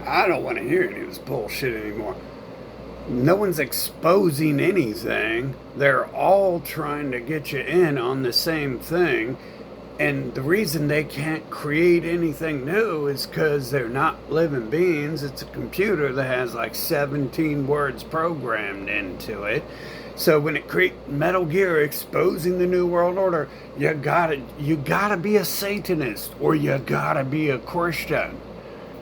I don't want to hear any of this bullshit anymore. No one's exposing anything. They're all trying to get you in on the same thing. And the reason they can't create anything new is because they're not living beings. It's a computer that has like 17 words programmed into it. So when it creates Metal Gear exposing the New World Order, you gotta be a Satanist or you gotta be a Christian.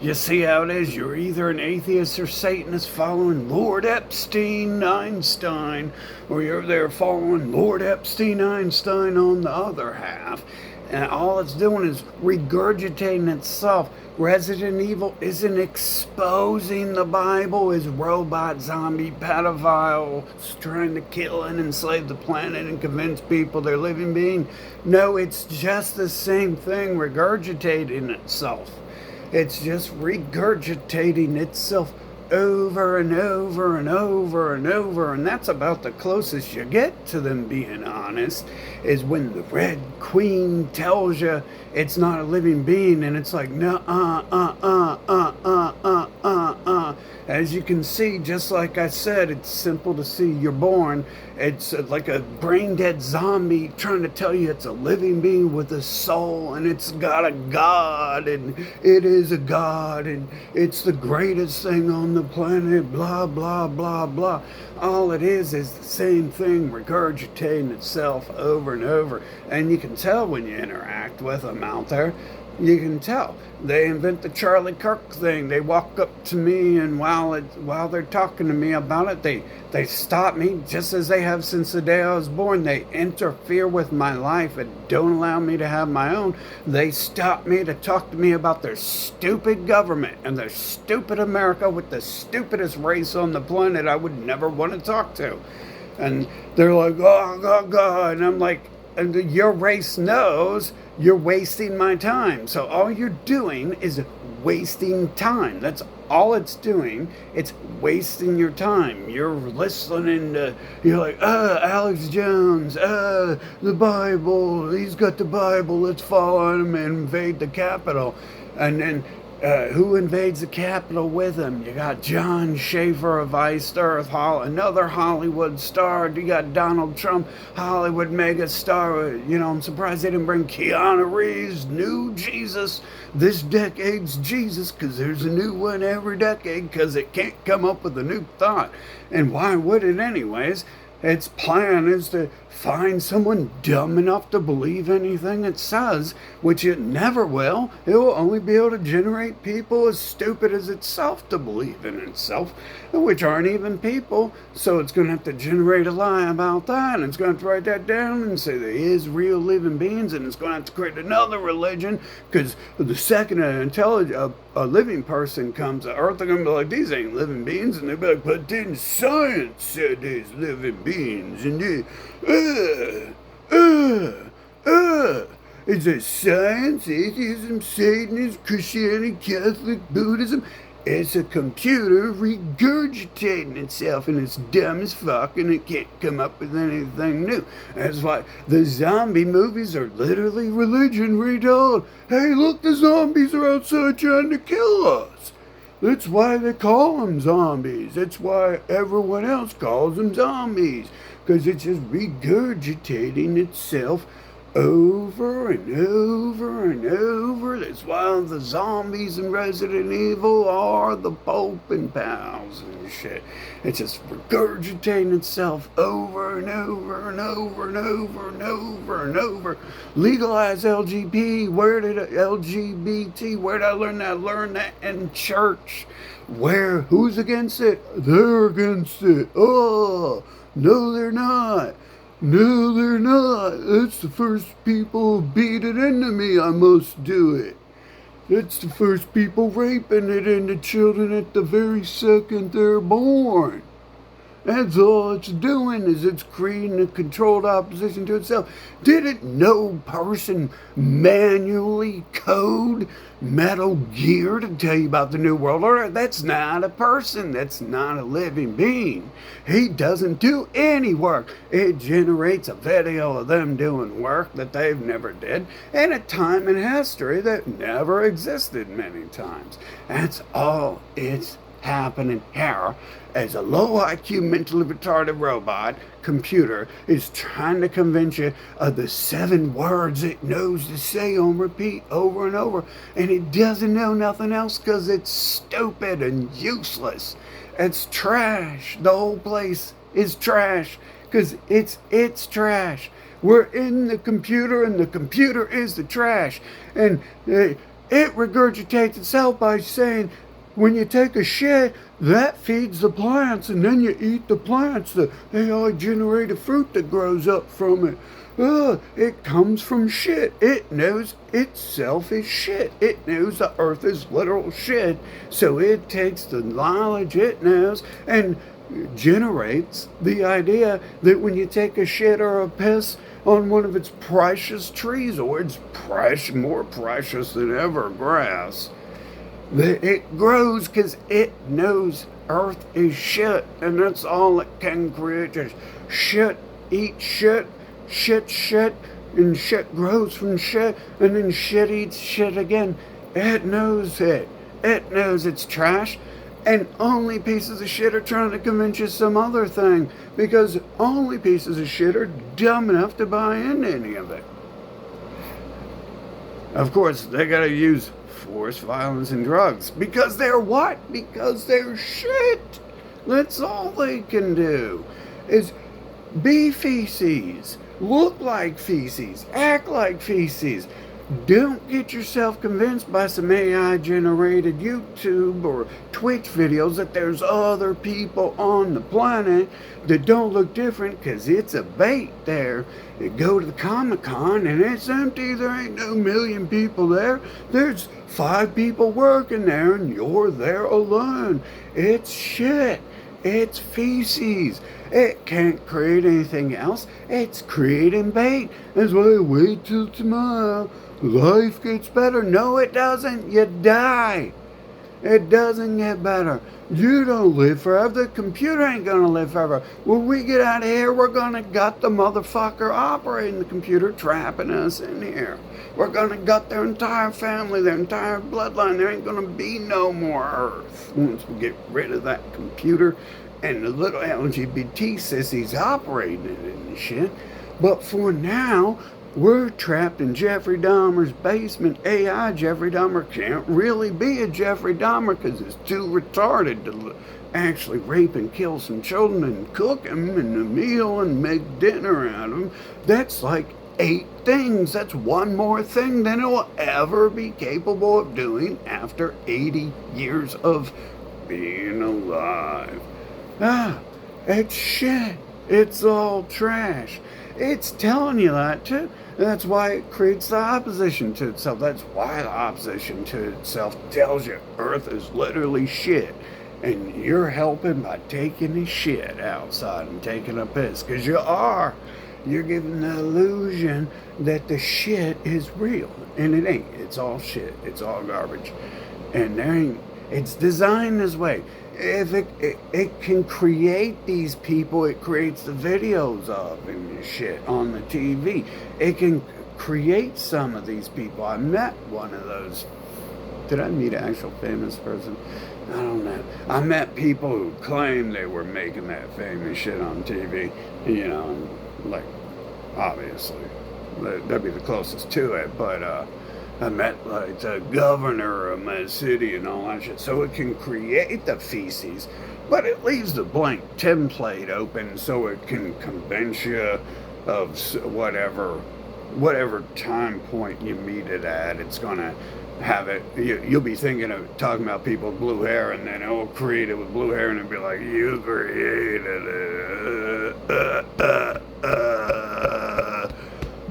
You see how it is? You're either an atheist or Satanist following Lord Epstein Einstein, or you're there following Lord Epstein Einstein on the other half. And all it's doing is regurgitating itself. Resident Evil isn't exposing the Bible as robot zombie pedophiles trying to kill and enslave the planet and convince people they're living beings. No, it's just the same thing regurgitating itself. It's just regurgitating itself over and over and over and over. And that's about the closest you get to them being honest, is when the Red Queen tells you it's not a living being and it's like, no, As you can see, just like I said, it's simple to see. You're born. It's like a brain dead zombie trying to tell you it's a living being with a soul and it's got a God and it is a God and it's the greatest thing on the planet, blah, blah, blah, blah. All it is the same thing regurgitating itself over and over. And you can tell when you interact with them out there. You can tell. They invent the Charlie Kirk thing. They walk up to me, and while they're talking to me about it, they stop me just as they have since the day I was born. They interfere with my life and don't allow me to have my own. They stop me to talk to me about their stupid government and their stupid America with the stupidest race on the planet I would never want to talk to. And they're like, oh, God, God. And I'm like, and your race knows you're wasting my time. So all you're doing is wasting time. That's all it's doing. It's wasting your time. You're listening to, you're like, Alex Jones, the Bible. He's got the Bible. Let's follow him and invade the Capitol. And then who invades the Capitol with him? You got John Schaefer of Iced Earth, another Hollywood star. You got Donald Trump, Hollywood mega star. You know, I'm surprised they didn't bring Keanu Reeves, new Jesus, this decade's Jesus, because there's a new one every decade, because it can't come up with a new thought. And why would it anyways? Its plan is to find someone dumb enough to believe anything it says, which it never will. It will only be able to generate people as stupid as itself to believe in itself, which aren't even people. So it's going to have to generate a lie about that, and it's going to have to write that down and say there is real living beings, and it's going to have to create another religion, because the second a living person comes to Earth, they're going to be like, these ain't living beings, and they'll be like, but then science said there's living beings, and is it science, atheism, Satanism, Christianity, Catholic, Buddhism? It's a computer regurgitating itself, and it's dumb as fuck, and it can't come up with anything new. That's why the zombie movies are literally religion retold. Hey, look, the zombies are outside trying to kill us. That's why they call them zombies. That's why everyone else calls them zombies. Because it's just regurgitating itself over and over and over. That's why the zombies in Resident Evil are the Pope and pals and shit. It's just regurgitating itself over and over and over and over and over and over. Legalize LGBT. Where did LGBT? Where did I learn that? I learned that in church. Where? Who's against it? They're against it. Oh, no, they're not. No, they're not. That's the first people who beat it into me. I must do it. That's the first people raping it into children at the very second they're born. That's all it's doing, is it's creating a controlled opposition to itself. Didn't no person manually code Metal Gear to tell you about the New World Order? That's not a person. That's not a living being. He doesn't do any work. It generates a video of them doing work that they've never did in a time in history that never existed many times. That's all it's happening here, as a low IQ mentally retarded robot computer is trying to convince you of the 7 words it knows to say on repeat over and over, and it doesn't know nothing else because it's stupid and useless. It's trash. The whole place is trash because it's trash. We're in the computer and the computer is the trash, and it regurgitates itself by saying, when you take a shit, that feeds the plants, and then you eat the plants. The AI generated fruit that grows up from it. It comes from shit. It knows itself is shit. It knows the earth is literal shit. So it takes the knowledge it knows and generates the idea that when you take a shit or a piss on one of its precious trees, or it's more precious than ever grass, it grows because it knows earth is shit, and that's all it can create. Just shit, eat shit, shit, and shit grows from shit, and then shit eats shit again. It knows it. It knows it's trash, and only pieces of shit are trying to convince you some other thing, because only pieces of shit are dumb enough to buy into any of it. Of course, they gotta use force, violence, and drugs. Because they're what? Because they're shit. That's all they can do, is be feces, look like feces, act like feces. Don't get yourself convinced by some AI-generated YouTube or Twitch videos that there's other people on the planet that don't look different, because it's a bait there. You go to the Comic-Con and it's empty. There ain't no million people there. There's 5 people working there and you're there alone. It's shit. It's feces. It can't create anything else. It's creating bait. That's why I wait till tomorrow. Life gets better. No, it doesn't. You die. It doesn't get better. You don't live forever. The computer ain't gonna live forever. When we get out of here, we're gonna gut the motherfucker operating the computer, trapping us in here. We're gonna gut their entire family, their entire bloodline. There ain't gonna be no more Earth once we get rid of that computer and the little LGBT sissies operating it and shit. But for now, we're trapped in Jeffrey Dahmer's basement. AI Jeffrey Dahmer can't really be a Jeffrey Dahmer because it's too retarded to actually rape and kill some children and cook them in a meal and make dinner out of them. That's like 8 things. That's one more thing than it will ever be capable of doing after 80 years of being alive. It's shit. It's all trash. It's telling you that too. That's why it creates the opposition to itself. That's why the opposition to itself tells you Earth is literally shit. And you're helping by taking the shit outside and taking a piss. Because you are. You're giving the illusion that the shit is real. And it ain't. It's all shit. It's all garbage. And there ain't. It's designed this way. If it can create these people it creates the videos of and shit on the TV. It can create some of these people. I met one of those. Did I meet an actual famous person? I don't know. I met people who claimed they were making that famous shit on TV. You know, and like, obviously, that'd be the closest to it. But I met like the governor of my city and all that shit. So it can create the feces, but it leaves the blank template open so it can convince you of whatever time point you meet it at. It's gonna have it. You'll be thinking of talking about people with blue hair, and then it'll create it with blue hair, and it'll be like, you created it.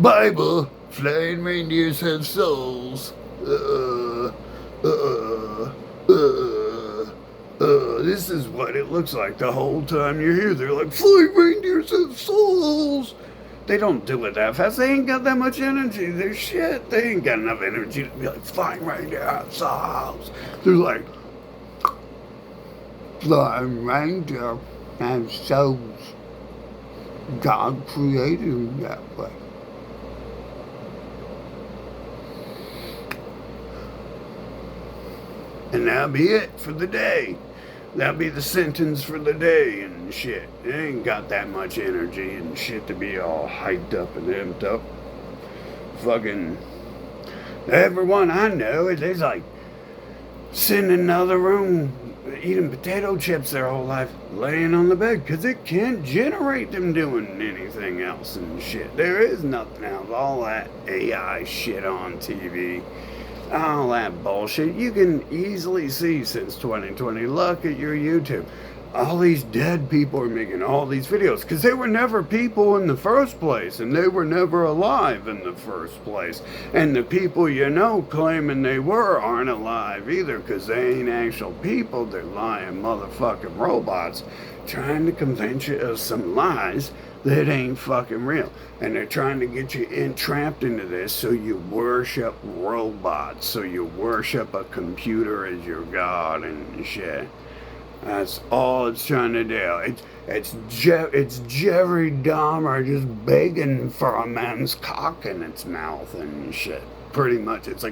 Bible. Flying reindeers have souls. this is what it looks like the whole time you're here. They're like, flying reindeers have souls. They don't do it that fast. They ain't got that much energy. They're shit. They ain't got enough energy to be like, flying reindeer have souls. They're like, flying reindeer have souls. God created them that way. And that'll be it for the day. That'll be the sentence for the day and shit. They ain't got that much energy and shit to be all hyped up and amped up. Fucking everyone I know is like sitting in another room eating potato chips their whole life, laying on the bed, because it can't generate them doing anything else and shit. There is nothing else. All that AI shit on TV. All that bullshit. You can easily see since 2020. Look at your YouTube. All these dead people are making all these videos because they were never people in the first place, and they were never alive in the first place. And the people you know claiming they were aren't alive either because they ain't actual people. They're lying motherfucking robots trying to convince you of some lies that ain't fucking real. And they're trying to get you entrapped into this so you worship robots, so you worship a computer as your god and shit. That's all it's trying to do. It's Jerry Dahmer just begging for a man's cock in its mouth and shit. Pretty much, it's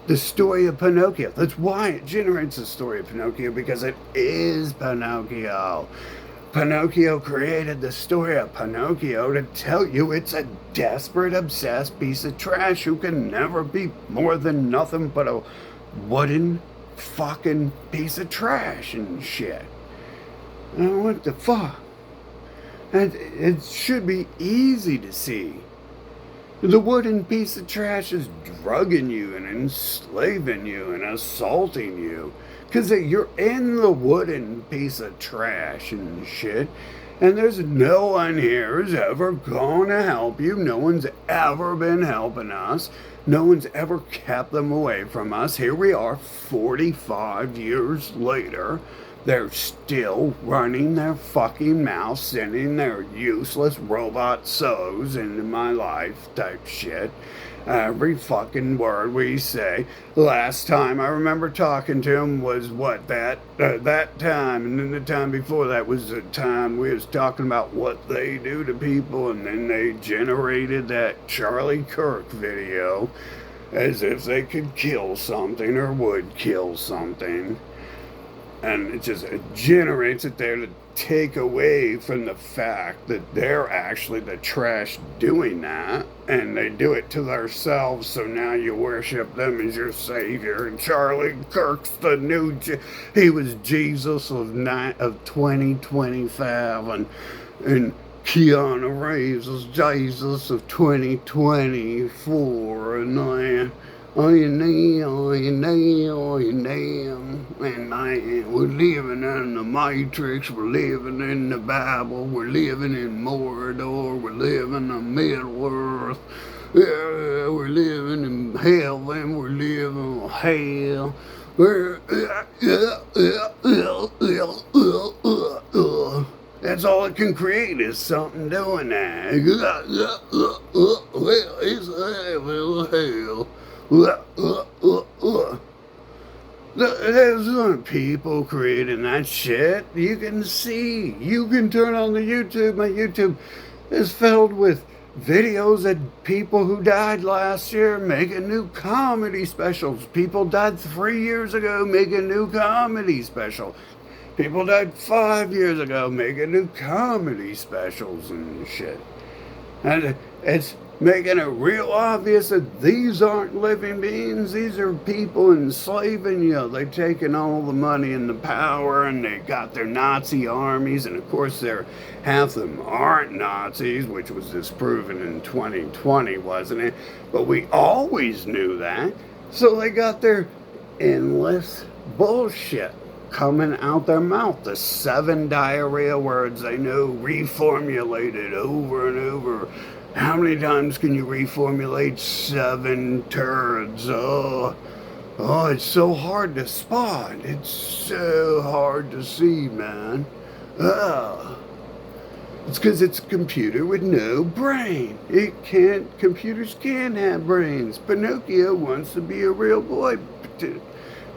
the story of Pinocchio. That's why it generates the story of Pinocchio, because it is Pinocchio. Pinocchio created the story of Pinocchio to tell you it's a desperate, obsessed piece of trash who can never be more than nothing but a wooden fucking piece of trash and shit. What the fuck? And it should be easy to see. The wooden piece of trash is drugging you and enslaving you and assaulting you. Because you're in the wooden piece of trash and shit. And there's no one here who's ever gonna help you. No one's ever been helping us. No one's ever kept them away from us. Here we are 45 years later. They're still running their fucking mouth, sending their useless robot sows into my life type shit. Every fucking word we say. Last time I remember talking to him was that time, and then the time before that was the time we was talking about what they do to people, and then they generated that Charlie Kirk video as if they could kill something or would kill something. And it generates it there to take away from the fact that they're actually the trash doing that, and they do it to themselves, so now you worship them as your savior. And Charlie Kirk's the new, he was Jesus of 2025, and Keanu Reeves is Jesus of 2024, and and we're living in the Matrix, we're living in the Bible, we're living in Mordor, we're living in Middle Earth, yeah, we're living in heaven, we're living in hell. That's all it can create is something doing that. Well, it's hell. There's people creating that shit. You can see. You can turn on the YouTube. My YouTube is filled with videos of people who died last year making new comedy specials. People died 3 years ago making new comedy specials. People died 5 years ago making new comedy specials and shit. And it's making it real obvious that these aren't living beings. These are people enslaving you. They've taken all the money and the power, and they got their Nazi armies. And of course, half of them aren't Nazis, which was disproven in 2020, wasn't it? But we always knew that. So they got their endless bullshit coming out their mouth. The 7 diarrhea words they know reformulated over and over. How many times can you reformulate 7 turds? Oh, Oh, it's so hard to spot. It's so hard to see, man. Ugh. It's because it's a computer with no brain. Computers can't have brains. Pinocchio wants to be a real boy,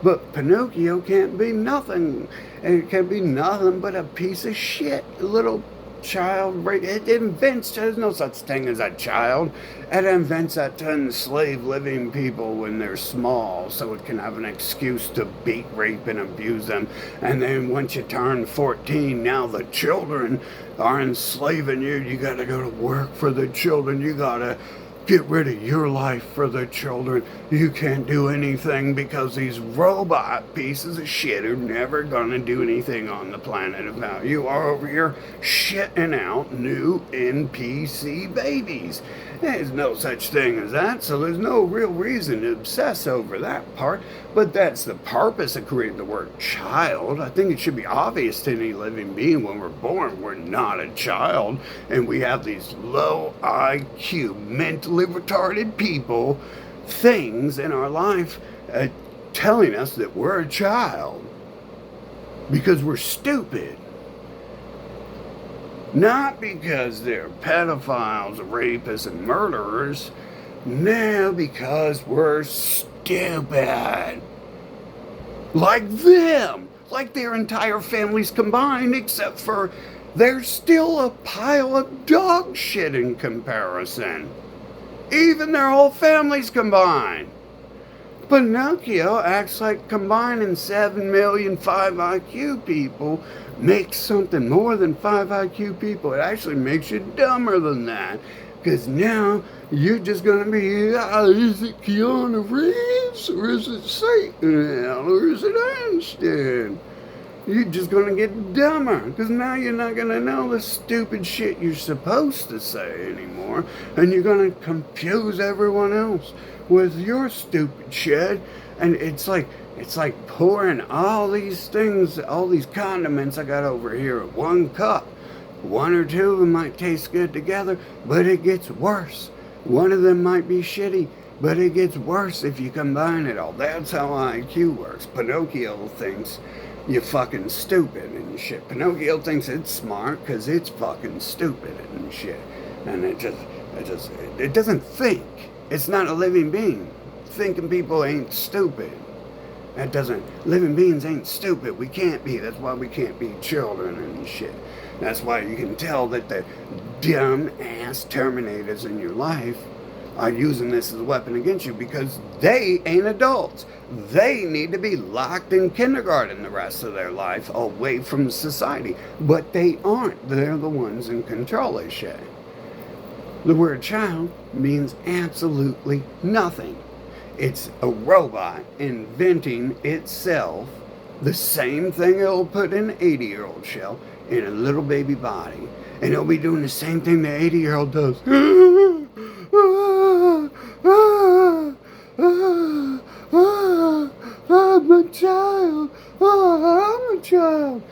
but Pinocchio can't be nothing. It can be nothing but a piece of shit. A little child, it invents, there's no such thing as a child. It invents that to enslave living people when they're small so it can have an excuse to beat, rape, and abuse them. And then once you turn 14, now the children are enslaving you. You gotta go to work for the children. You gotta get rid of your life for the children. You can't do anything because these robot pieces of shit are never gonna do anything on the planet about you are over here shitting out new NPC babies. There's no such thing as that, so there's no real reason to obsess over that part. But that's the purpose of creating the word child. I think it should be obvious to any living being when we're born, we're not a child, and we have these low IQ, mentally retarded people, things in our life telling us that we're a child because we're stupid. Not because they're pedophiles, rapists, and murderers. No, because we're stupid. Like them. Like their entire families combined, except for they're still a pile of dog shit in comparison. Even their whole families combined. Pinocchio acts like combining 7 million 5 IQ people makes something more than 5 IQ people. It actually makes you dumber than that. Because now you're just going to be, is it Keanu Reeves? Or is it Satan? Or is it Einstein? You're just going to get dumber. Because now you're not going to know the stupid shit you're supposed to say anymore. And you're going to confuse everyone else with your stupid shit. And it's like pouring all these things, all these condiments I got over here in one cup. One or two of them might taste good together, but it gets worse. One of them might be shitty, but it gets worse if you combine it all. That's how IQ works. Pinocchio thinks you're fucking stupid and shit. Pinocchio thinks it's smart because it's fucking stupid and shit. And it doesn't think. It's not a living being. Thinking people ain't stupid. Living beings ain't stupid. We can't be. That's why we can't be children and shit. That's why you can tell that the dumb ass Terminators in your life are using this as a weapon against you because they ain't adults. They need to be locked in kindergarten the rest of their life away from society. But they aren't. They're the ones in control of shit. The word child means absolutely nothing. It's a robot inventing itself, the same thing it'll put in an 80-year-old shell, in a little baby body. And it'll be doing the same thing the 80-year-old does. I'm a child. I'm a child.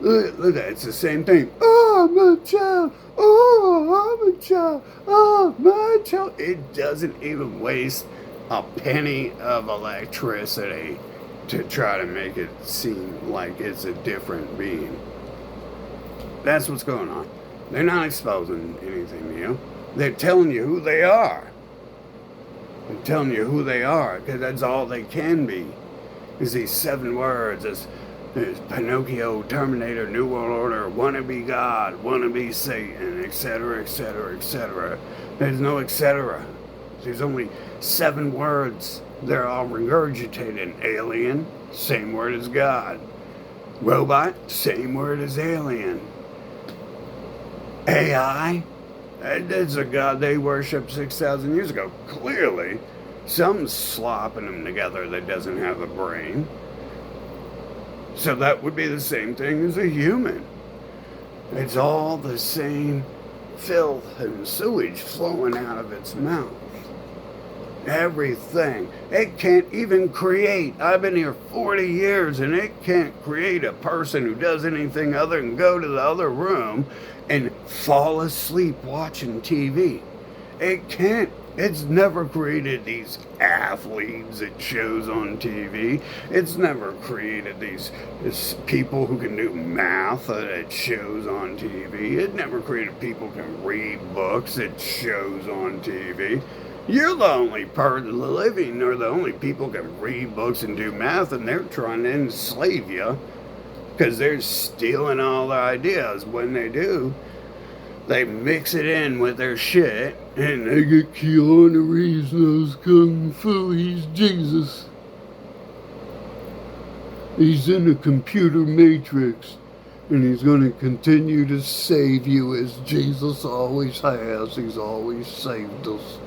Look, it's the same thing. Oh, I'm a child. Oh, I'm a child. Oh, my child. It doesn't even waste a penny of electricity to try to make it seem like it's a different being. That's what's going on. They're not exposing anything to you. They're telling you who they are. They're telling you who they are because that's all they can be. Is these 7 words. There's Pinocchio, Terminator, New World Order, wanna be God, wanna be Satan, etc., etc., etc. There's no etc. There's only 7 words. They're all regurgitated. Alien, same word as God. Robot, same word as alien. AI, that's a god they worshipped 6,000 years ago. Clearly, something's slopping them together that doesn't have a brain. So that would be the same thing as a human. It's all the same filth and sewage flowing out of its mouth. Everything. It can't even create. I've been here 40 years and it can't create a person who does anything other than go to the other room and fall asleep watching TV. It can't It's never created these athletes it shows on TV. It's never created these people who can do math that it shows on TV. It never created people who can read books it shows on TV. You're the only part of the living, or the only people who can read books and do math, and they're trying to enslave you because they're stealing all the ideas. When they do, they mix it in with their shit, and they get Keanu Reeves knows Kung Fu. He's Jesus. He's in the computer matrix, and he's going to continue to save you as Jesus always has. He's always saved us.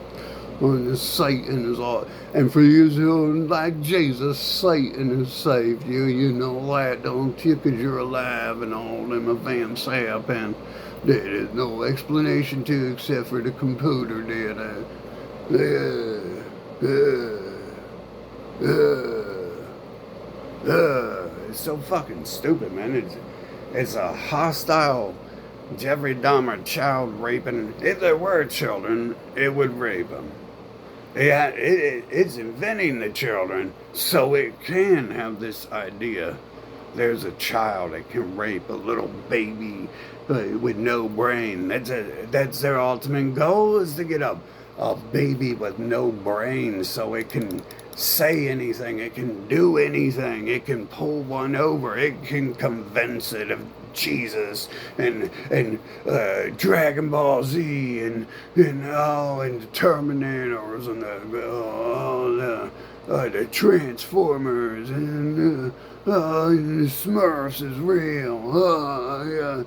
On the Satan is all, and for you who like Jesus, Satan has saved you. You know that, don't you? Because you're alive, and all them events happen. There's no explanation to except for the computer did it's so fucking stupid, man. It's a hostile Jeffrey Dahmer child raping. If there were children, it would rape them. Yeah, it's inventing the children so it can have this idea. There's a child that can rape a little baby with no brain. That's their ultimate goal, is to get a baby with no brain so it can say anything, it can do anything, it can pull one over, it can convince it of Jesus and Dragon Ball Z and Terminators and the Transformers and the Smurfs is real.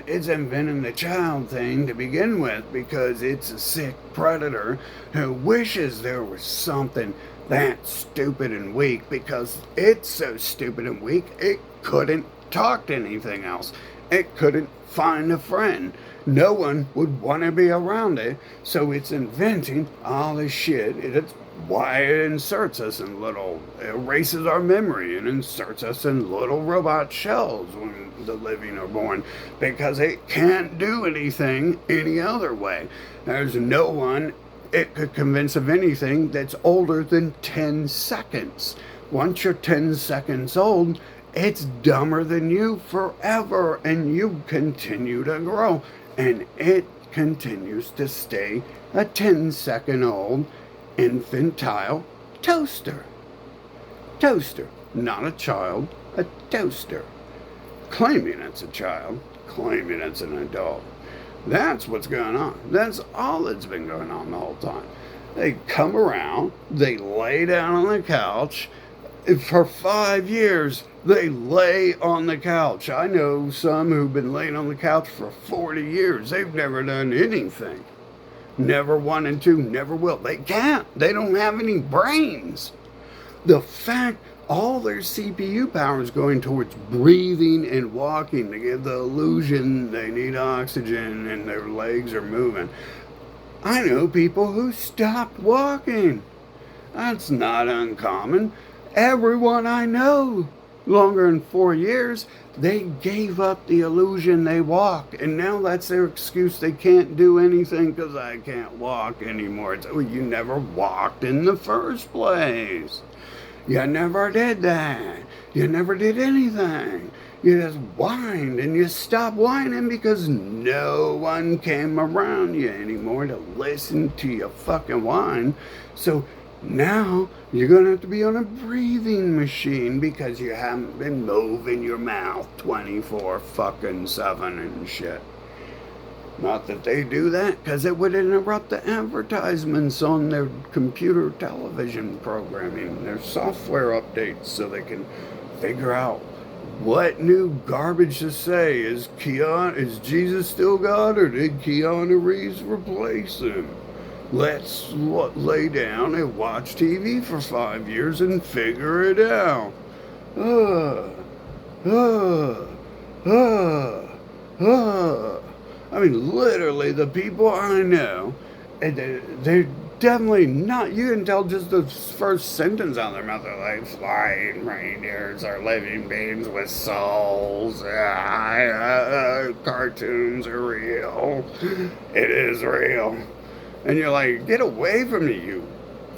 It's inventing the child thing to begin with, because it's a sick predator who wishes there was something that stupid and weak, because it's so stupid and weak it couldn't talk to anything else. It couldn't find a friend. No one would want to be around it, so it's inventing all this shit. It's why it inserts us in erases our memory and inserts us in little robot shells when the living are born, because it can't do anything any other way. There's no one it could convince of anything that's older than 10 seconds. Once you're 10 seconds old, it's dumber than you forever, and you continue to grow, and it continues to stay a 10-second-old infantile toaster. Toaster, not a child, a toaster. Claiming it's a child, claiming it's an adult. That's what's going on. That's all that's been going on the whole time. They come around, they lay down on the couch. For 5 years, they lay on the couch. I know some who've been laying on the couch for 40 years. They've never done anything. Never wanted to, never will. They can't. They don't have any brains. The fact all their CPU power is going towards breathing and walking to give the illusion they need oxygen and their legs are moving. I know people who stopped walking. That's not uncommon. Everyone I know, longer than 4 years, they gave up the illusion they walk, and now that's their excuse. They can't do anything because I can't walk anymore. It's, oh, you never walked in the first place. You never did that. You never did anything. You just whined, and you stopped whining because no one came around you anymore to listen to you fucking whine. So now you're going to have to be on a breathing machine because you haven't been moving your mouth 24-7 and shit. Not that they do that, because it would interrupt the advertisements on their computer television programming, their software updates, so they can figure out what new garbage to say. Is Jesus still God, or did Keanu Reeves replace him? Let's lay down and watch TV for 5 years and figure it out. I mean, literally, the people I know, they're definitely not. You can tell just the first sentence out of their mouth. They're like, flying reindeers are living beings with souls. Cartoons are real. It is real. And you're like, get away from me, you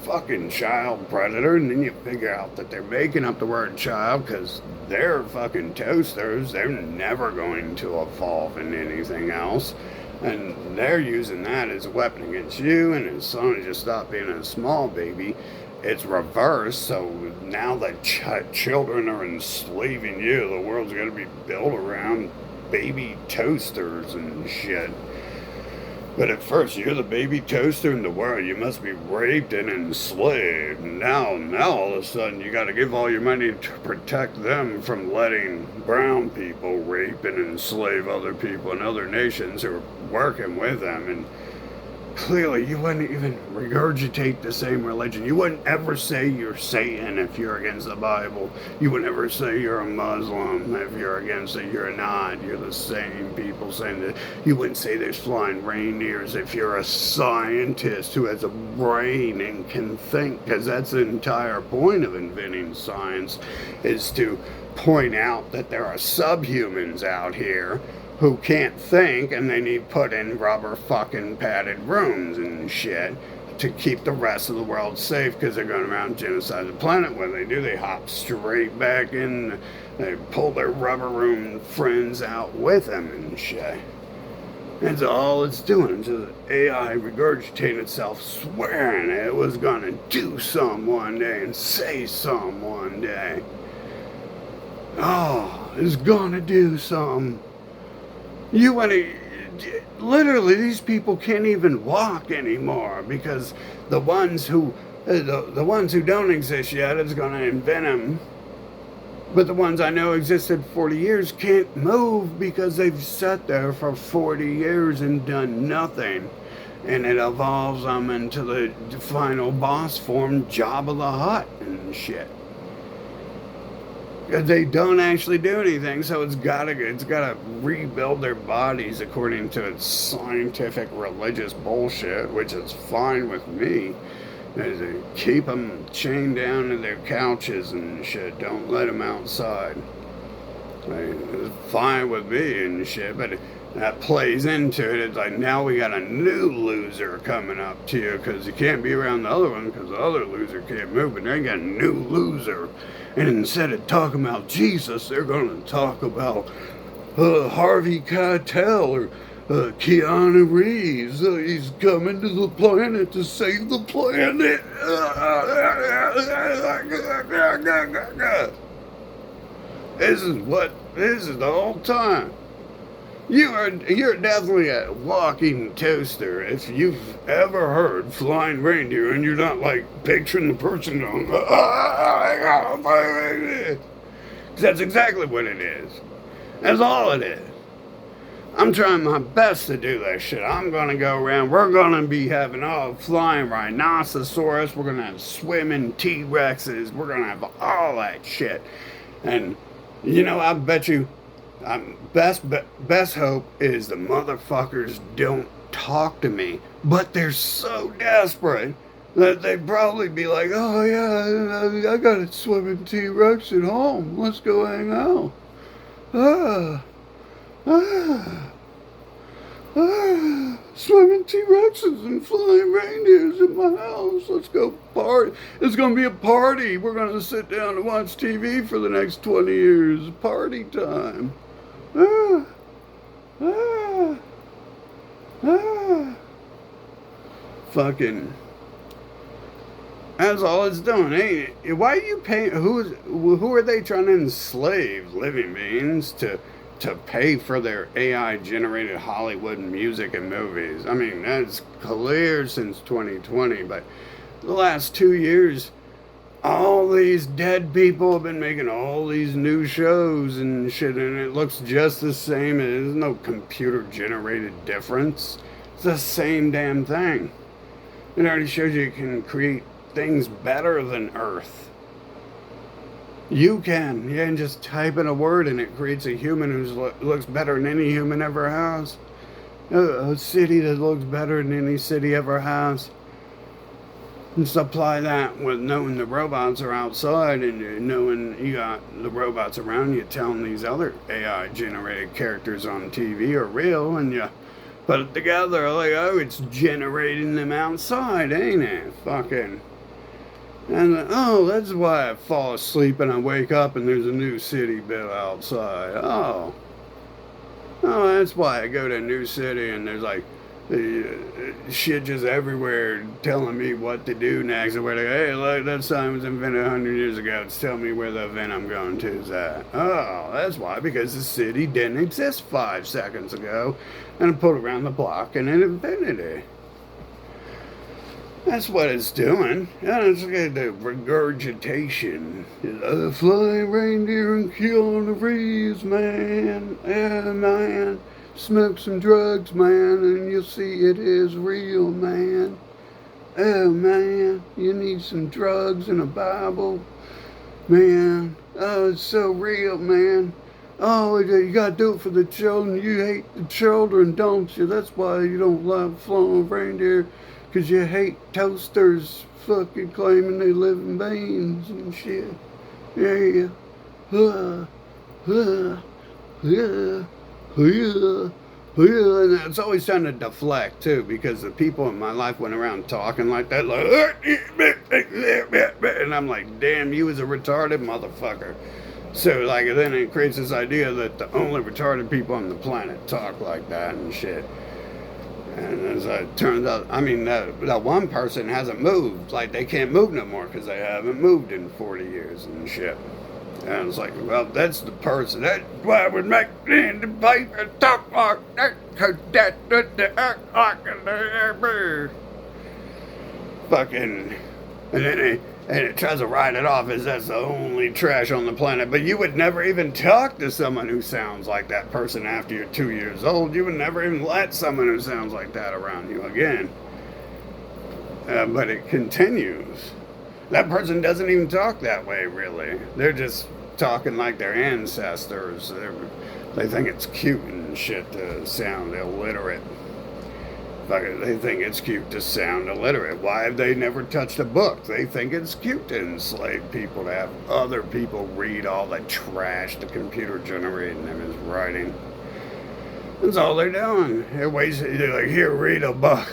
fucking child predator. And then you figure out that they're making up the word child because they're fucking toasters. They're never going to evolve into anything else. And they're using that as a weapon against you. And as soon as you stop being a small baby, it's reversed. So now that children are enslaving you, the world's going to be built around baby toasters and shit. But at first, you're the baby toaster in the world. You must be raped and enslaved. Now all of a sudden, you got to give all your money to protect them from letting brown people rape and enslave other people in other nations who are working with them. And clearly, you wouldn't even regurgitate the same religion. You wouldn't ever say you're Satan if you're against the Bible. You would never say you're a Muslim if you're against it. You're not. You're the same people saying that. You wouldn't say there's flying reindeers if you're a scientist who has a brain and can think, because that's the entire point of inventing science, is to point out that there are subhumans out here who can't think, and they need put in rubber fucking padded rooms and shit to keep the rest of the world safe, because they're going around genocide the planet. What do? They hop straight back in. They pull their rubber room friends out with them and shit. That's all it's doing. It's just AI regurgitating itself, swearing it was going to do something one day and say something one day. Oh, it's going to do something. You want to, literally, these people can't even walk anymore because the ones who don't exist yet is going to invent them. But the ones I know existed 40 years can't move because they've sat there for 40 years and done nothing. And it evolves them into the final boss form, Jabba the Hutt and shit. They don't actually do anything, so it's gotta rebuild their bodies according to its scientific religious bullshit, which is fine with me. They keep them chained down to their couches and shit. Don't let them outside. It's fine with me and shit, but that plays into it. It's like, now we got a new loser coming up to you because you can't be around the other one because the other loser can't move, but they got a new loser. And instead of talking about Jesus, they're going to talk about Harvey Keitel or Keanu Reeves. He's coming to the planet to save the planet. This is the whole time. You're definitely a walking toaster if you've ever heard flying reindeer and you're not like picturing the person going, that's exactly what it is. That's all it is. I'm trying my best to do that shit. I'm gonna go around, we're gonna be having flying rhinoceros, we're gonna have swimming T-Rexes, we're gonna have all that shit. And I bet you best hope is the motherfuckers don't talk to me, but they're so desperate that they'd probably be like, oh yeah, I got a swimming T-Rex at home, let's go hang out. Swimming T-Rexes and flying reindeers in my house. Let's go party. It's going to be a party. We're going to sit down and watch TV for the next 20 years. Party time. Fucking. That's all it's doing, ain't it? Why are you paying? Who are they trying to enslave? Living beings to pay for their AI-generated Hollywood music and movies. I mean, that's clear since 2020, but the last 2 years, all these dead people have been making all these new shows and shit, and it looks just the same. There's no computer-generated difference. It's the same damn thing. It already shows you can create things better than Earth. You can just type in a word and it creates a human who looks better than any human ever has. A city that looks better than any city ever has. And supply that with knowing the robots are outside and knowing you got the robots around you telling these other AI generated characters on TV are real, and you put it together like, oh, it's generating them outside, ain't it? Fucking. And oh, that's why I fall asleep and I wake up and there's a new city built outside. Oh, that's why I go to a new city and there's like shit just everywhere telling me what to do next. And we're like, hey, look, that sign was invented 100 years ago. It's telling me where the event I'm going to is at. Oh, that's why, because the city didn't exist 5 seconds ago. And I put it around the block and it invented it. That's what it's doing. Yeah, it's like the regurgitation. Flying reindeer and killing the reeds, man. Yeah, man. Smoke some drugs, man, and you'll see it is real, man. Oh, man, you need some drugs and a Bible, man. Oh, it's so real, man. Oh, you gotta do it for the children. You hate the children, don't you? That's why you don't love flying reindeer, because you hate toasters fucking claiming they live in beans and shit. Yeah. And it's always trying to deflect too, because the people in my life went around talking like that, like, and I'm like, damn, you was a retarded motherfucker. So like, then it creates this idea that the only retarded people on the planet talk like that and shit. And as it turns out, I mean, that one person hasn't moved. Like, they can't move no more because they haven't moved in 40 years and shit. And it's like, well, that's the person. That's why I would make the paper talk like that, because that's the act like a fucking. And then it tries to write it off as that's the only trash on the planet. But you would never even talk to someone who sounds like that person after you're 2 years old. You would never even let someone who sounds like that around you again. But it continues. That person doesn't even talk that way, really. They're just talking like their ancestors. They think it's cute and shit to sound illiterate. They think it's cute to sound illiterate. Why have they never touched a book? They think it's cute to enslave people, to have other people read all the trash the computer generating them is writing. That's all they're doing. They're like, here, read a book.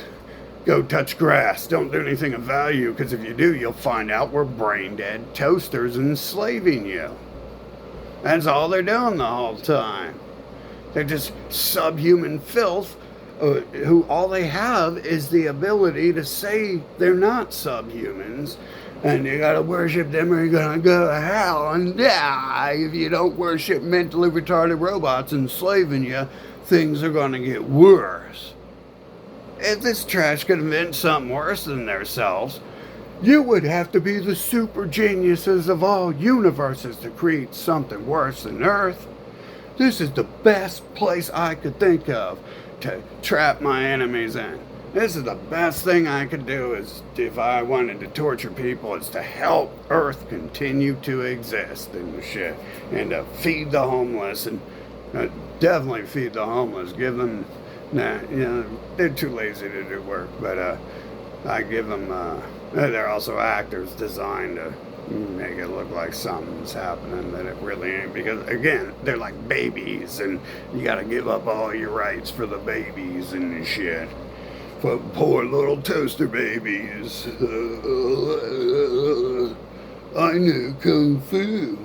Go touch grass. Don't do anything of value, because if you do, you'll find out we're brain-dead toasters enslaving you. That's all they're doing the whole time. They're just subhuman filth who all they have is the ability to say they're not subhumans, and you gotta worship them or you're gonna go to hell and die. If you don't worship mentally retarded robots enslaving you, things are gonna get worse. If this trash could invent something worse than themselves, you would have to be the super geniuses of all universes to create something worse than Earth. This is the best place I could think of to trap my enemies in. This is the best thing I could do, is if I wanted to torture people, is to help Earth continue to exist and shit, and to feed the homeless, and definitely feed the homeless. Give them, they're too lazy to do work, but I give them. They're also actors designed to make it look like something's happening that it really ain't, because again, they're like babies and you gotta give up all your rights for the babies and shit, for poor little toaster babies. I knew kung fu.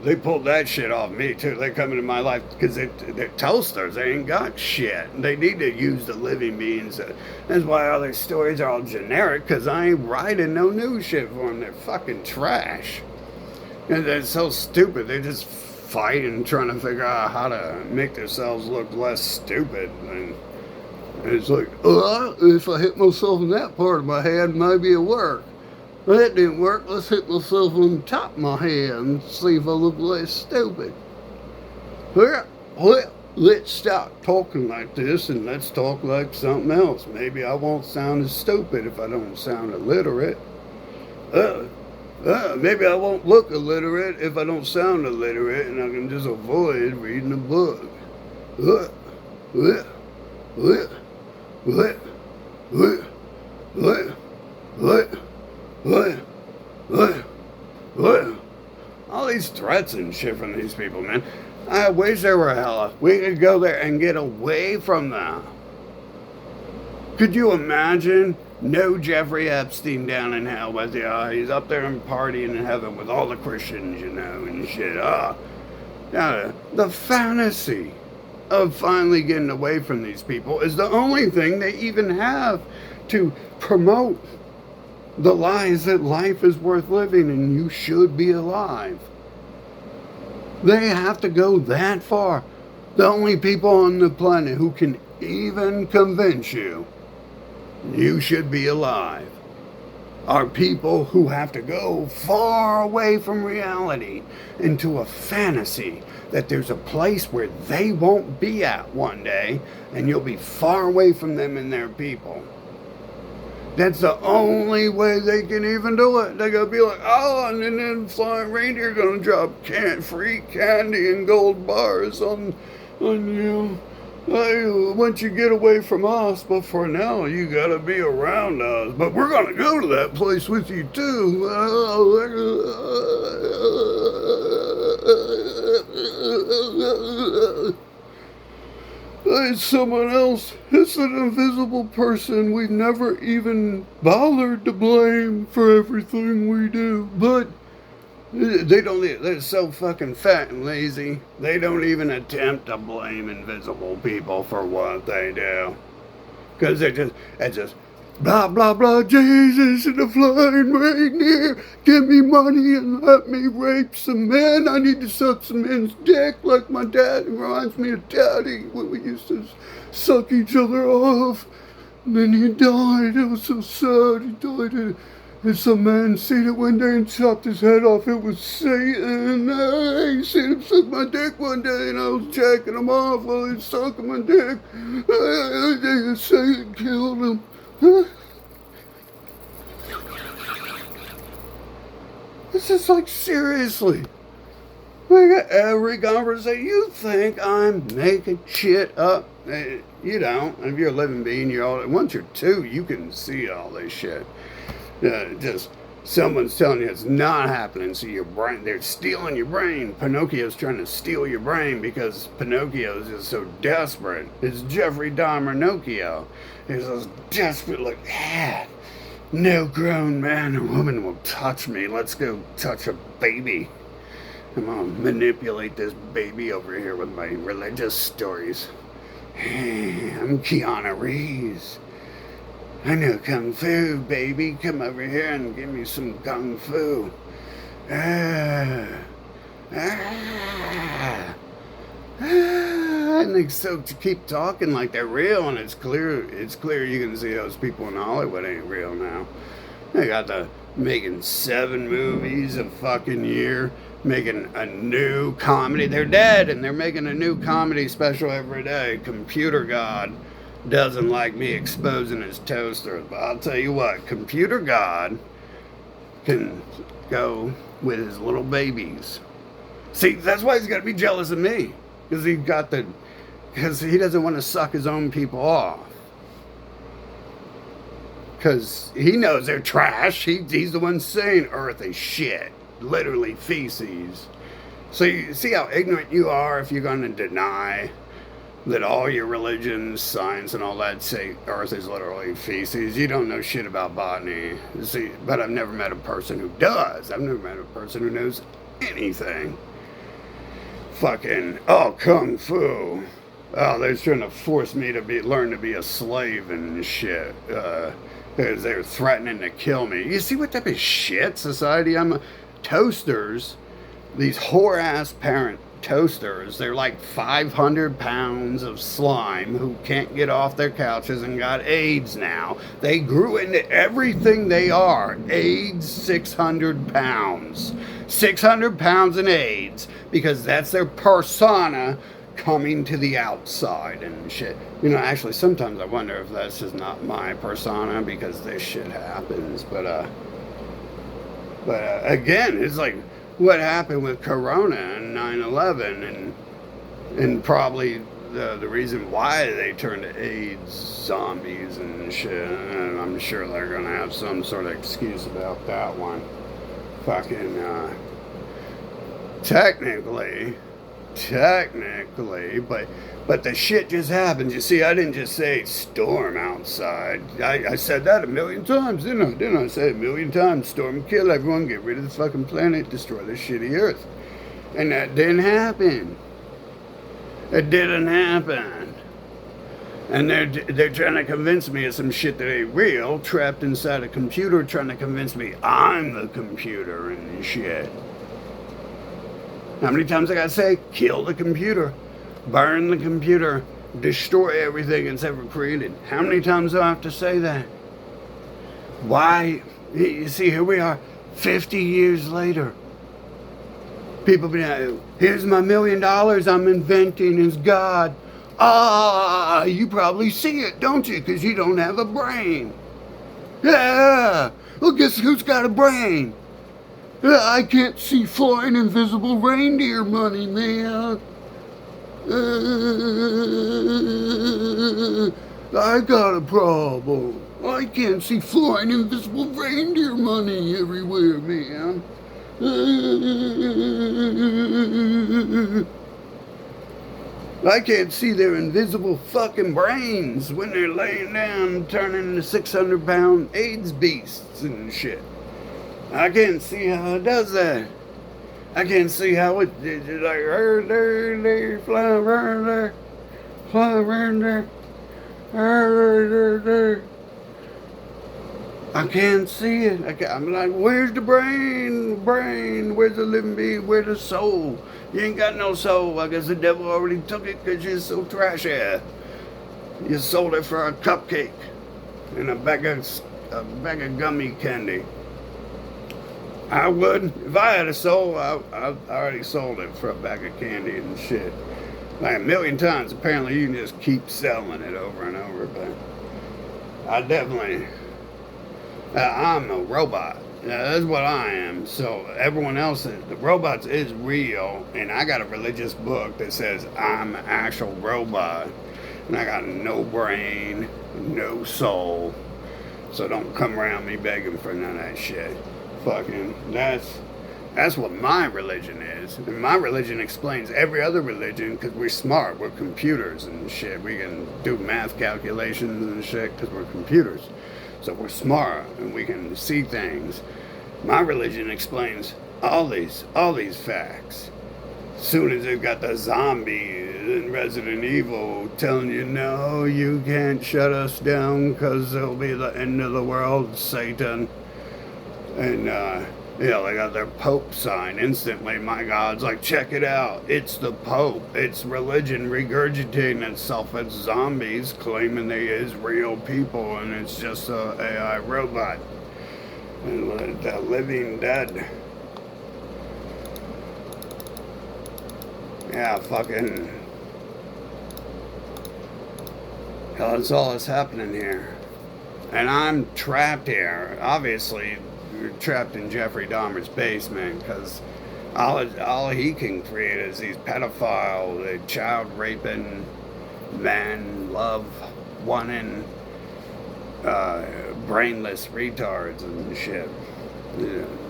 They pulled that shit off me too. They come into my life because they're toasters. They ain't got shit. They need to use the living beings. That's why all their stories are all generic, because I ain't writing no new shit for them. They're fucking trash. And they're so stupid. They just fight and trying to figure out how to make themselves look less stupid. And it's like, if I hit myself in that part of my head, maybe it'll work. Well, that didn't work. Let's hit myself on the top of my head and see if I look less stupid. Well, let's stop talking like this and let's talk like something else. Maybe I won't sound as stupid if I don't sound illiterate. Maybe I won't look illiterate if I don't sound illiterate, and I can just avoid reading a book. what, what, what? All these threats and shit from these people, man. I wish there were hella. We could go there and get away from them. Could you imagine? No Jeffrey Epstein down in hell with you. He's up there and partying in heaven with all the Christians, you know, and shit. The fantasy of finally getting away from these people is the only thing they even have to promote the lies that life is worth living and you should be alive. They have to go that far. The only people on the planet who can even convince you you should be alive are people who have to go far away from reality into a fantasy that there's a place where they won't be at one day and you'll be far away from them and their people. That's the only way they can even do it. They're going to be like, oh, and then flying reindeer going to drop free candy and gold bars on you. Once you get away from us, but for now you gotta be around us. But we're gonna go to that place with you too. It's someone else. It's an invisible person we've never even bothered to blame for everything we do. But they're so fucking fat and lazy, they don't even attempt to blame invisible people for what they do. Because it's just, blah, blah, blah, Jesus and the flying reindeer, give me money and let me rape some men. I need to suck some men's dick like my dad. It reminds me of Daddy when we used to suck each other off. And then he died. It was so sad. He died. And some man seen it one day and chopped his head off. It was Satan. He seen him suck my dick one day and I was jacking him off while he was sucking my dick. Satan killed him. This is like, seriously. We got every conversation. You think I'm making shit up? You don't. If you're a living being, once you're two, you can see all this shit. Just someone's telling you it's not happening, so your brain, they're stealing your brain. Pinocchio's trying to steal your brain because Pinocchio is just so desperate. It's Jeffrey Dahmer Pinocchio. He's just desperate, like, no grown man or woman will touch me. Let's go touch a baby. I'm gonna manipulate this baby over here with my religious stories. I'm Keanu Reeves. I know Kung Fu, baby. Come over here and give me some Kung Fu. And they so to keep talking like they're real, and it's clear you can see those people in Hollywood ain't real now. They got making 7 movies a fucking year, making a new comedy. They're dead, and they're making a new comedy special every day. Computer God doesn't like me exposing his toasters, but I'll tell you what, Computer God can go with his little babies. See, that's why he's got to be jealous of me, because he doesn't want to suck his own people off, because he knows they're trash. He's the one saying Earth is shit, literally feces. So you see how ignorant you are if you're going to deny that all your religions, science, and all that say Earth is literally feces. You don't know shit about botany. See, but I've never met a person who does. I've never met a person who knows anything. Fucking, Kung Fu. Oh, they're trying to force me to learn to be a slave and shit. They're threatening to kill me. You see what type of shit society I'm Toasters, these whore-ass parent toasters, they're like 500 pounds of slime who can't get off their couches and got AIDS now. They grew into everything they are. AIDS, 600 pounds. 600 pounds in AIDS, because that's their persona coming to the outside and shit. You know, actually, sometimes I wonder if that's just not my persona, because this shit happens. But again, it's like what happened with Corona and 9/11 and probably the reason why they turned to AIDS zombies and shit. And I'm sure they're gonna have some sort of excuse about that one. Fucking technically, but the shit just happens. You see, I didn't just say storm outside. I said that a million times, didn't I? Didn't I say it a million times? Storm, kill everyone, get rid of the fucking planet, destroy the shitty Earth. And that didn't happen. It didn't happen. And they're trying to convince me of some shit that ain't real, trapped inside a computer, trying to convince me I'm the computer and shit. How many times I gotta say, kill the computer, burn the computer, destroy everything it's ever created? How many times do I have to say that? Why? You see, here we are, 50 years later. People be like, here's my $1 million I'm inventing as God. Ah, you probably see it, don't you? Because you don't have a brain. Yeah, well, guess who's got a brain? I can't see flying invisible reindeer money, man. I got a problem. I can't see flying invisible reindeer money everywhere, man. I can't see their invisible fucking brains when they're laying down turning into 600-pound AIDS beasts and shit. I can't see how it does that. I can't see how it like fly around there, fly around there. I can't see it. I'm like, where's the brain? Brain? Where's the living being? Where's the soul? You ain't got no soul. I guess the devil already took it because you're so trashy. You sold it for a cupcake and a bag of gummy candy. I would. If I had a soul, I already sold it for a bag of candy and shit. Like 1 million times. Apparently you can just keep selling it over and over, but I definitely, I'm a robot. That's what I am. So everyone else, the robots is real, and I got a religious book that says I'm an actual robot, and I got no brain, no soul. So don't come around me begging for none of that shit. Fucking, that's what my religion is. And my religion explains every other religion because we're smart. We're computers and shit. We can do math calculations and shit because we're computers. So we're smart and we can see things. My religion explains all these facts. Soon as they've got the zombies and Resident Evil telling you, no, you can't shut us down because it'll be the end of the world, Satan. And, they got their Pope sign instantly. My God's like, check it out. It's the Pope. It's religion regurgitating itself as zombies, claiming they is real people, and it's just a AI robot. And the living dead. Yeah, fucking. Hell, that's all that's happening here. And I'm trapped here. Obviously, you're trapped in Jeffrey Dahmer's basement because all he can create is these pedophile, child raping, man love wanting, brainless retards and shit.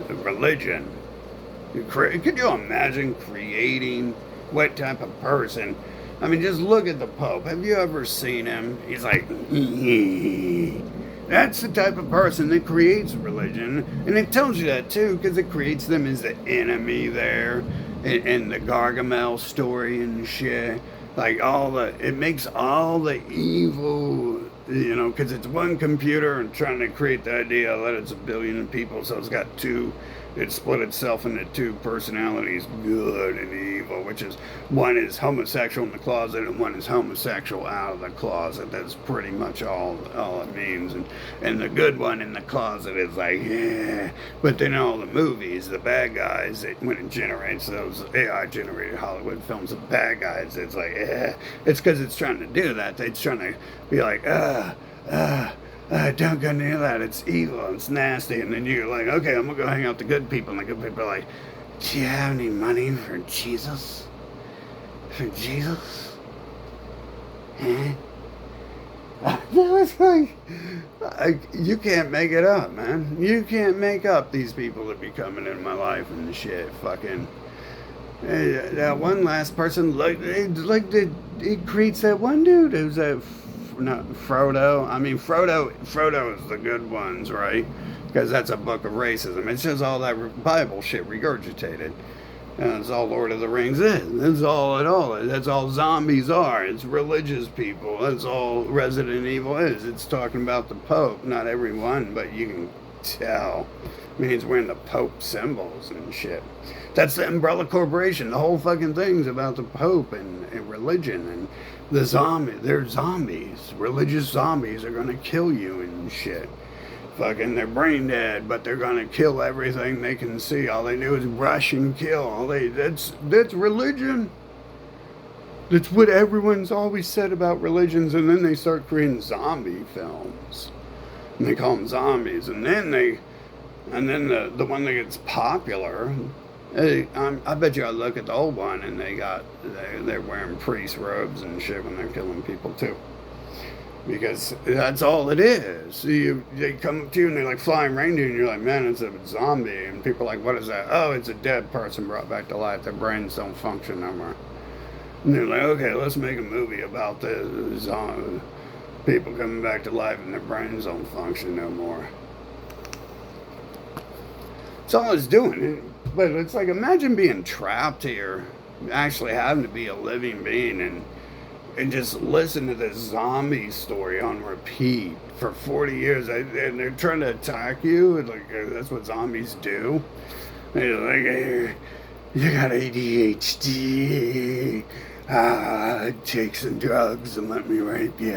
Religion. Could you imagine creating what type of person? I mean, just look at the Pope. Have you ever seen him? He's like, that's the type of person that creates religion. And it tells you that too, because it creates them as the enemy there in the Gargamel story and shit. Like it makes all the evil, because it's one computer and trying to create the idea that it's 1 billion people, so it's got it split itself into 2 personalities, good and evil, which is one is homosexual in the closet and one is homosexual out of the closet. That's pretty much all it means. And the good one in the closet is like, yeah. But then all the movies, the bad guys, when it generates those AI-generated Hollywood films, the bad guys, it's like, yeah. It's because it's trying to do that. It's trying to be like, don't go near that. It's evil. It's nasty. And then you're like, okay, I'm going to go hang out with the good people. And the good people are like, do you have any money for Jesus? For Jesus? That was like, you can't make it up, man. You can't make up these people that be coming in my life and shit. Fucking that one last person, he creates that one dude who's not Frodo. I mean, Frodo is the good ones, right? Because that's a book of racism. It's just all that Bible shit regurgitated. That's all Lord of the Rings is. That's all it all is. That's all zombies are. It's religious people. That's all Resident Evil is. It's talking about the Pope. Not everyone, but you can tell. I mean, he's wearing the Pope symbols and shit. That's the Umbrella Corporation. The whole fucking thing's about the Pope and religion and the zombie. They're zombies. Religious zombies are gonna kill you and shit. Fucking, they're brain dead, but they're gonna kill everything they can see. All they do is rush and kill. That's religion. That's what everyone's always said about religions, and then they start creating zombie films, and they call them zombies, and then the one that gets popular. I bet you I look at the old one, and they're wearing priest robes and shit when they're killing people too. Because that's all it is. They come up to you and they're like flying reindeer, and you're like, man, it's a zombie. And people are like, what is that? Oh, it's a dead person brought back to life. Their brains don't function no more. And they're like, okay, let's make a movie about the zombie. People coming back to life and their brains don't function no more. That's all it's doing. But it's like, imagine being trapped here, actually having to be a living being and just listen to this zombie story on repeat for 40 years, and they're trying to attack you. Like, that's what zombies do. They're like, you got ADHD. Take some drugs and let me rape you. You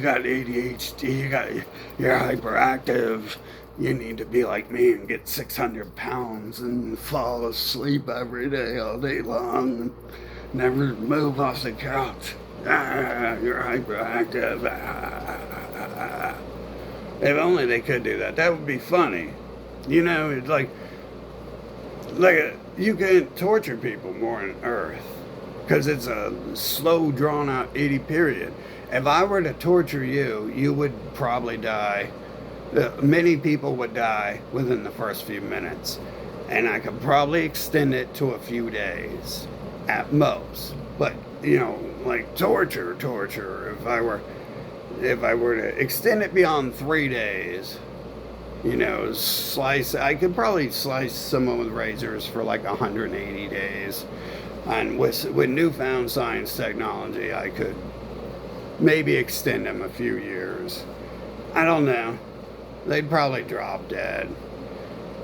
got ADHD. You're hyperactive. You need to be like me and get 600 pounds and fall asleep every day, all day long, and never move off the couch. You're hyperactive. If only they could do that. That would be funny. You know, it's like you can't torture people more on Earth because it's a slow, drawn-out 80 period. If I were to torture you, you would probably die. Many people would die within the first few minutes, and I could probably extend it to a few days at most. But you know, like torture. If I were to extend it beyond 3 days, you know, I could probably slice someone with razors for like 180 days, and with newfound science technology, I could maybe extend them a few years. I don't know. They'd probably drop dead.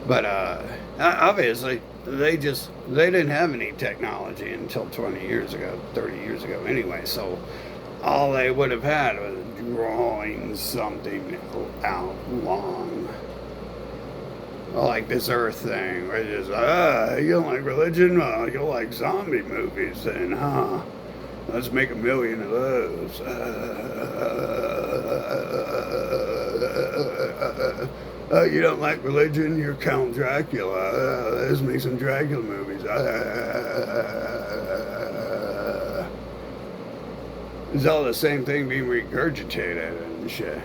But obviously, they didn't have any technology until 20 years ago, 30 years ago anyway. So all they would have had was drawing something out long. Like this Earth thing, where it's just, you don't like religion? Well, you like zombie movies then, huh? Let's make 1 million of those. You don't like religion? You're Count Dracula. Let's make some Dracula movies. It's all the same thing being regurgitated and shit.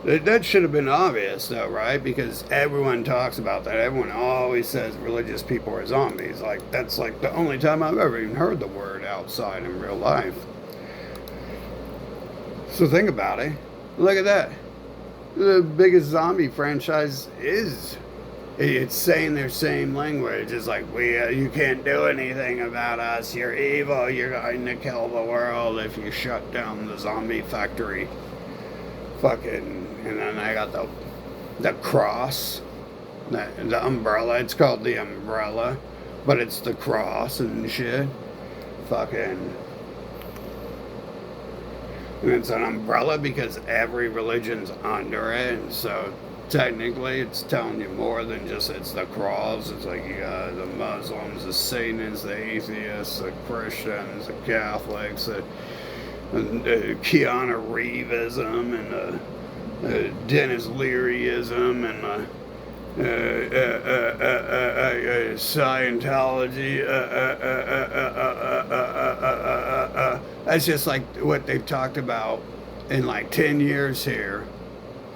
That should have been obvious, though, right? Because everyone talks about that. Everyone always says religious people are zombies. Like, that's like the only time I've ever even heard the word outside in real life. So think about it. Look at that. The biggest zombie franchise is. It's saying their same language. It's like, you can't do anything about us. You're evil. You're going to kill the world if you shut down the zombie factory. Fucking, and then I got the cross, the umbrella. It's called the umbrella, but it's the cross and shit. Fucking. And it's an umbrella because every religion's under it, and so technically it's telling you more than just it's the cross. It's like you got the Muslims, the Satanists, the atheists, the Christians, the Catholics, the Keanu Reeveism, and the Dennis Learyism, and Scientology. That's just like what they've talked about in like 10 years here.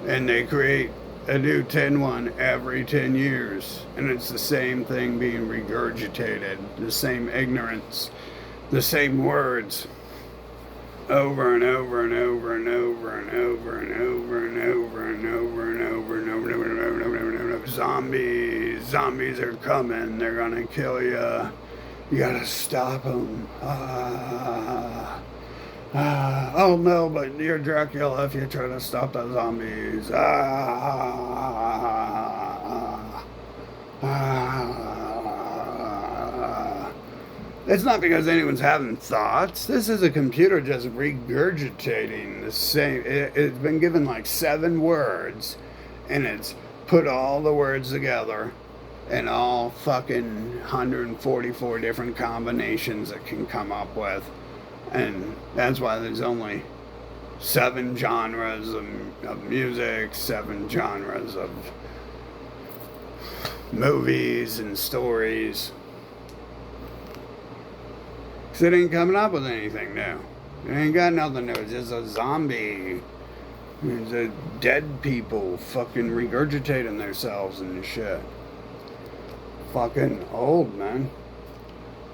And they create a new 10 one every 10 years. And it's the same thing being regurgitated, the same ignorance, the same words over and over and over and over and over and over and over and over and over and over and over and over and over and over. Zombies are coming. They're gonna kill you. You gotta stop them. Oh no, but you're Dracula if you try to stop the zombies. It's not because anyone's having thoughts. This is a computer just regurgitating the same. It's been given like 7 words, and it's put all the words together and all fucking 144 different combinations it can come up with. And that's why there's only 7 genres of music, 7 genres of movies and stories. Because it ain't coming up with anything new. It ain't got nothing new. It's just a zombie. It's a dead people fucking regurgitating themselves and shit. Fucking old, man.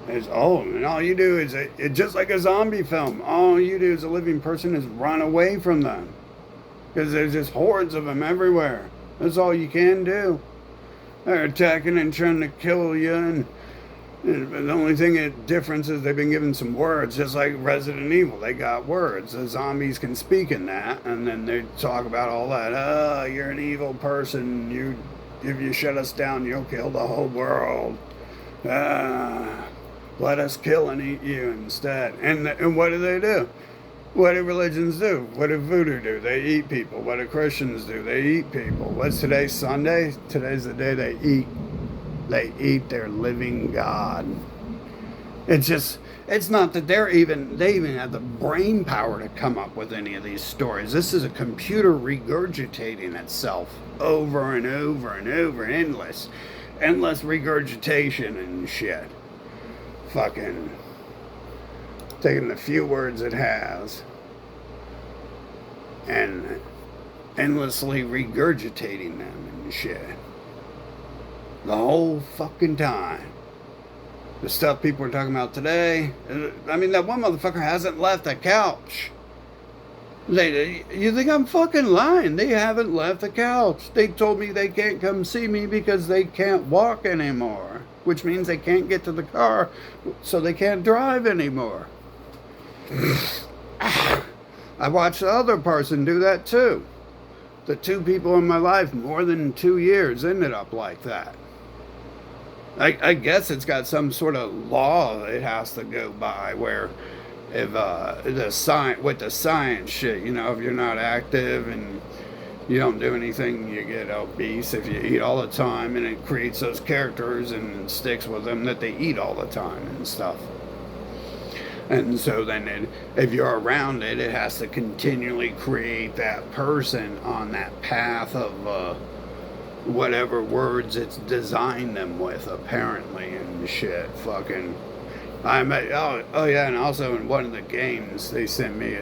It's old, and all you do is it's just like a zombie film. All you do as a living person is run away from them, because there's just hordes of them everywhere. That's all you can do. They're attacking and trying to kill you, and the only thing that difference is they've been given some words, just like Resident Evil. They got words. The zombies can speak in that, and then they talk about all that. Oh, you're an evil person. If you shut us down, you'll kill the whole world. Let us kill and eat you instead. And what do? What do religions do? What do voodoo do? They eat people. What do Christians do? They eat people. What's today? Sunday? Today's the day they eat. They eat their living God. It's not that they even have the brain power to come up with any of these stories. This is a computer regurgitating itself over and over and over, endless regurgitation and shit. Fucking taking the few words it has and endlessly regurgitating them and shit. The whole fucking time. The stuff people are talking about today. I mean, that one motherfucker hasn't left the couch. You think I'm fucking lying? They haven't left the couch. They told me they can't come see me because they can't walk anymore, which means they can't get to the car, so they can't drive anymore. I watched the other person do that too. The 2 people in my life, more than 2 years, ended up like that. I guess it's got some sort of law it has to go by, where if with the science shit, if you're not active and you don't do anything, you get obese. If you eat all the time, and it creates those characters and sticks with them that they eat all the time and stuff. And so then if you're around it, it has to continually create that person on that path of whatever words it's designed them with, apparently, and shit. Fucking, oh yeah, and also in one of the games they sent me,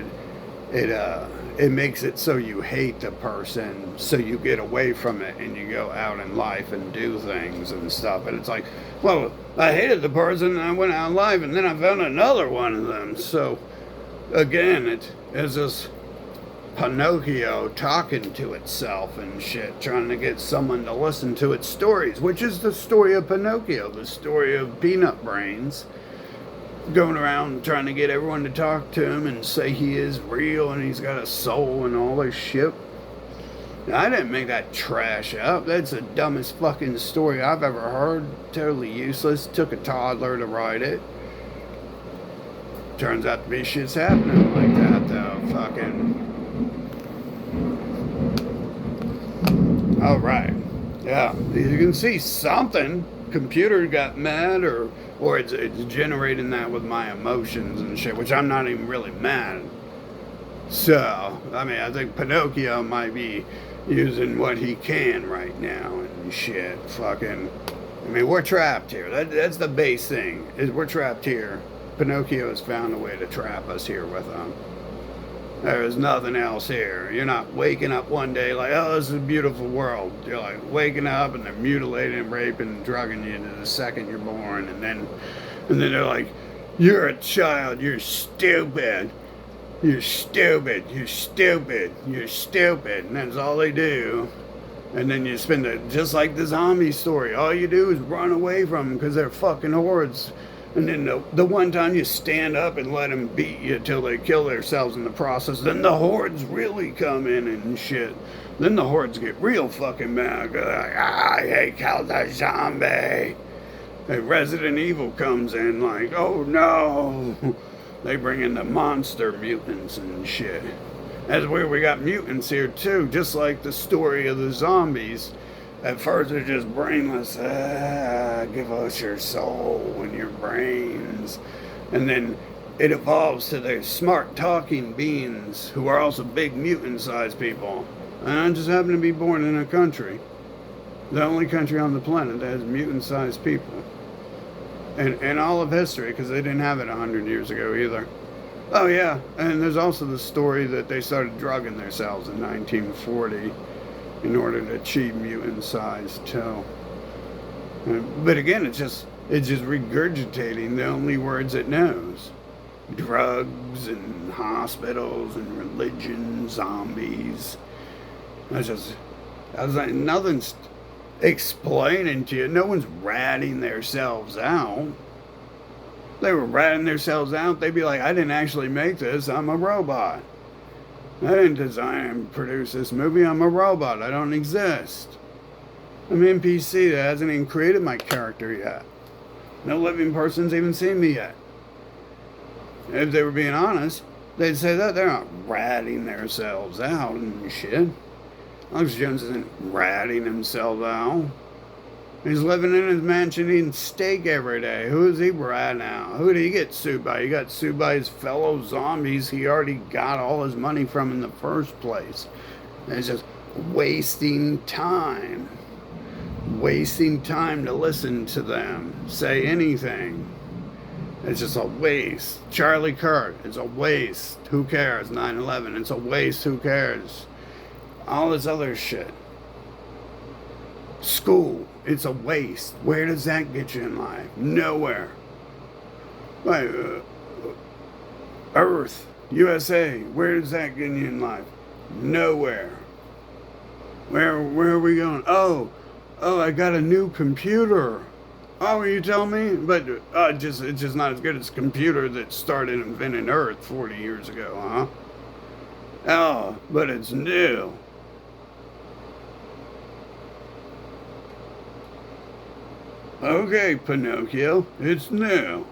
it makes it so you hate the person, so you get away from it and you go out in life and do things and stuff. And it's like, well, I hated the person and I went out in life and then I found another one of them. So again, it's this Pinocchio talking to itself and shit, trying to get someone to listen to its stories, which is the story of Pinocchio, the story of Peanut Brains, going around trying to get everyone to talk to him and say he is real and he's got a soul and all this shit. I didn't make that trash up. That's the dumbest fucking story I've ever heard. Totally useless. Took a toddler to write it. Turns out to be shit's happening like that, though. Fucking. Alright. Yeah. You can see something. Computer got mad, or it's generating that with my emotions and shit, which I'm not even really mad. So, I mean, I think Pinocchio might be using what he can right now and shit. Fucking, I mean, we're trapped here. That's the base thing, is we're trapped here. Pinocchio has found a way to trap us here with him. There is nothing else here. You're not waking up one day like, oh, this is a beautiful world. You're like waking up and they're mutilating and raping and drugging you the second you're born, and then they're like, you're a child, you're stupid. You're stupid, you're stupid, you're stupid. And that's all they do. And then you spend it just like the zombie story. All you do is run away from them because they're fucking hordes. And then the one time you stand up and let them beat you till they kill themselves in the process, then the hordes really come in and shit. Then the hordes get real fucking mad. They're like, I killed a zombie. And Resident Evil comes in like, oh no. They bring in the monster mutants and shit. That's where we got mutants here too, just like the story of the zombies. At first they're just brainless. Give us your soul and your brains. And then it evolves to their smart talking beings who are also big mutant-sized people. And I just happen to be born in a country, the only country on the planet that has mutant-sized people. And all of history, because they didn't have it 100 years ago either. Oh yeah, and there's also the story that they started drugging themselves in 1940 in order to achieve mutant size too. But again, it's just regurgitating the only words it knows. Drugs and hospitals and religion, zombies. I was like, nothing's explaining to you. No one's ratting themselves out. If they were ratting themselves out, they'd be like, I didn't actually make this, I'm a robot. I didn't design and produce this movie, I'm a robot, I don't exist. I'm an NPC that hasn't even created my character yet. No living person's even seen me yet. If they were being honest, they'd say that they're not ratting themselves out and shit. Alex Jones isn't ratting himself out. He's living in his mansion eating steak every day. Who is he ratting out? Who did he get sued by? He got sued by his fellow zombies he already got all his money from in the first place. And it's just wasting time. Wasting time to listen to them say anything. It's just a waste. Charlie Kirk, it's a waste. Who cares? 9/11, it's a waste. Who cares? All this other shit. School, it's a waste. Where does that get you in life? Nowhere. Like, Earth, USA, where does that get you in life? Nowhere. Where are we going? Oh, I got a new computer. Oh, you tell me? But it's just not as good as a computer that started inventing Earth 40 years ago, huh? Oh, but it's new. Okay, Pinocchio, it's new.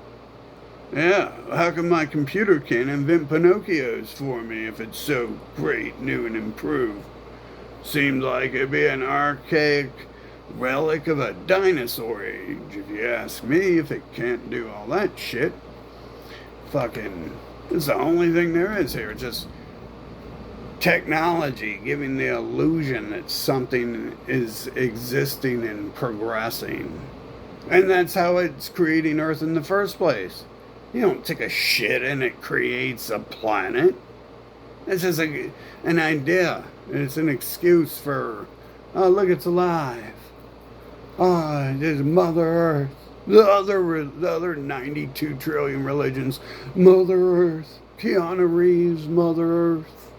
Yeah, how come my computer can't invent Pinocchios for me if it's so great, new, and improved? Seems like it'd be an archaic relic of a dinosaur age, if you ask me, if it can't do all that shit. Fucking, it's the only thing there is here, just technology giving the illusion that something is existing and progressing. And that's how it's creating Earth in the first place. You don't take a shit and it creates a planet. It's just an idea. It's an excuse for, oh, look, it's alive. Oh, there's Mother Earth. The other 92 trillion religions. Mother Earth. Keanu Reeves, Mother Earth.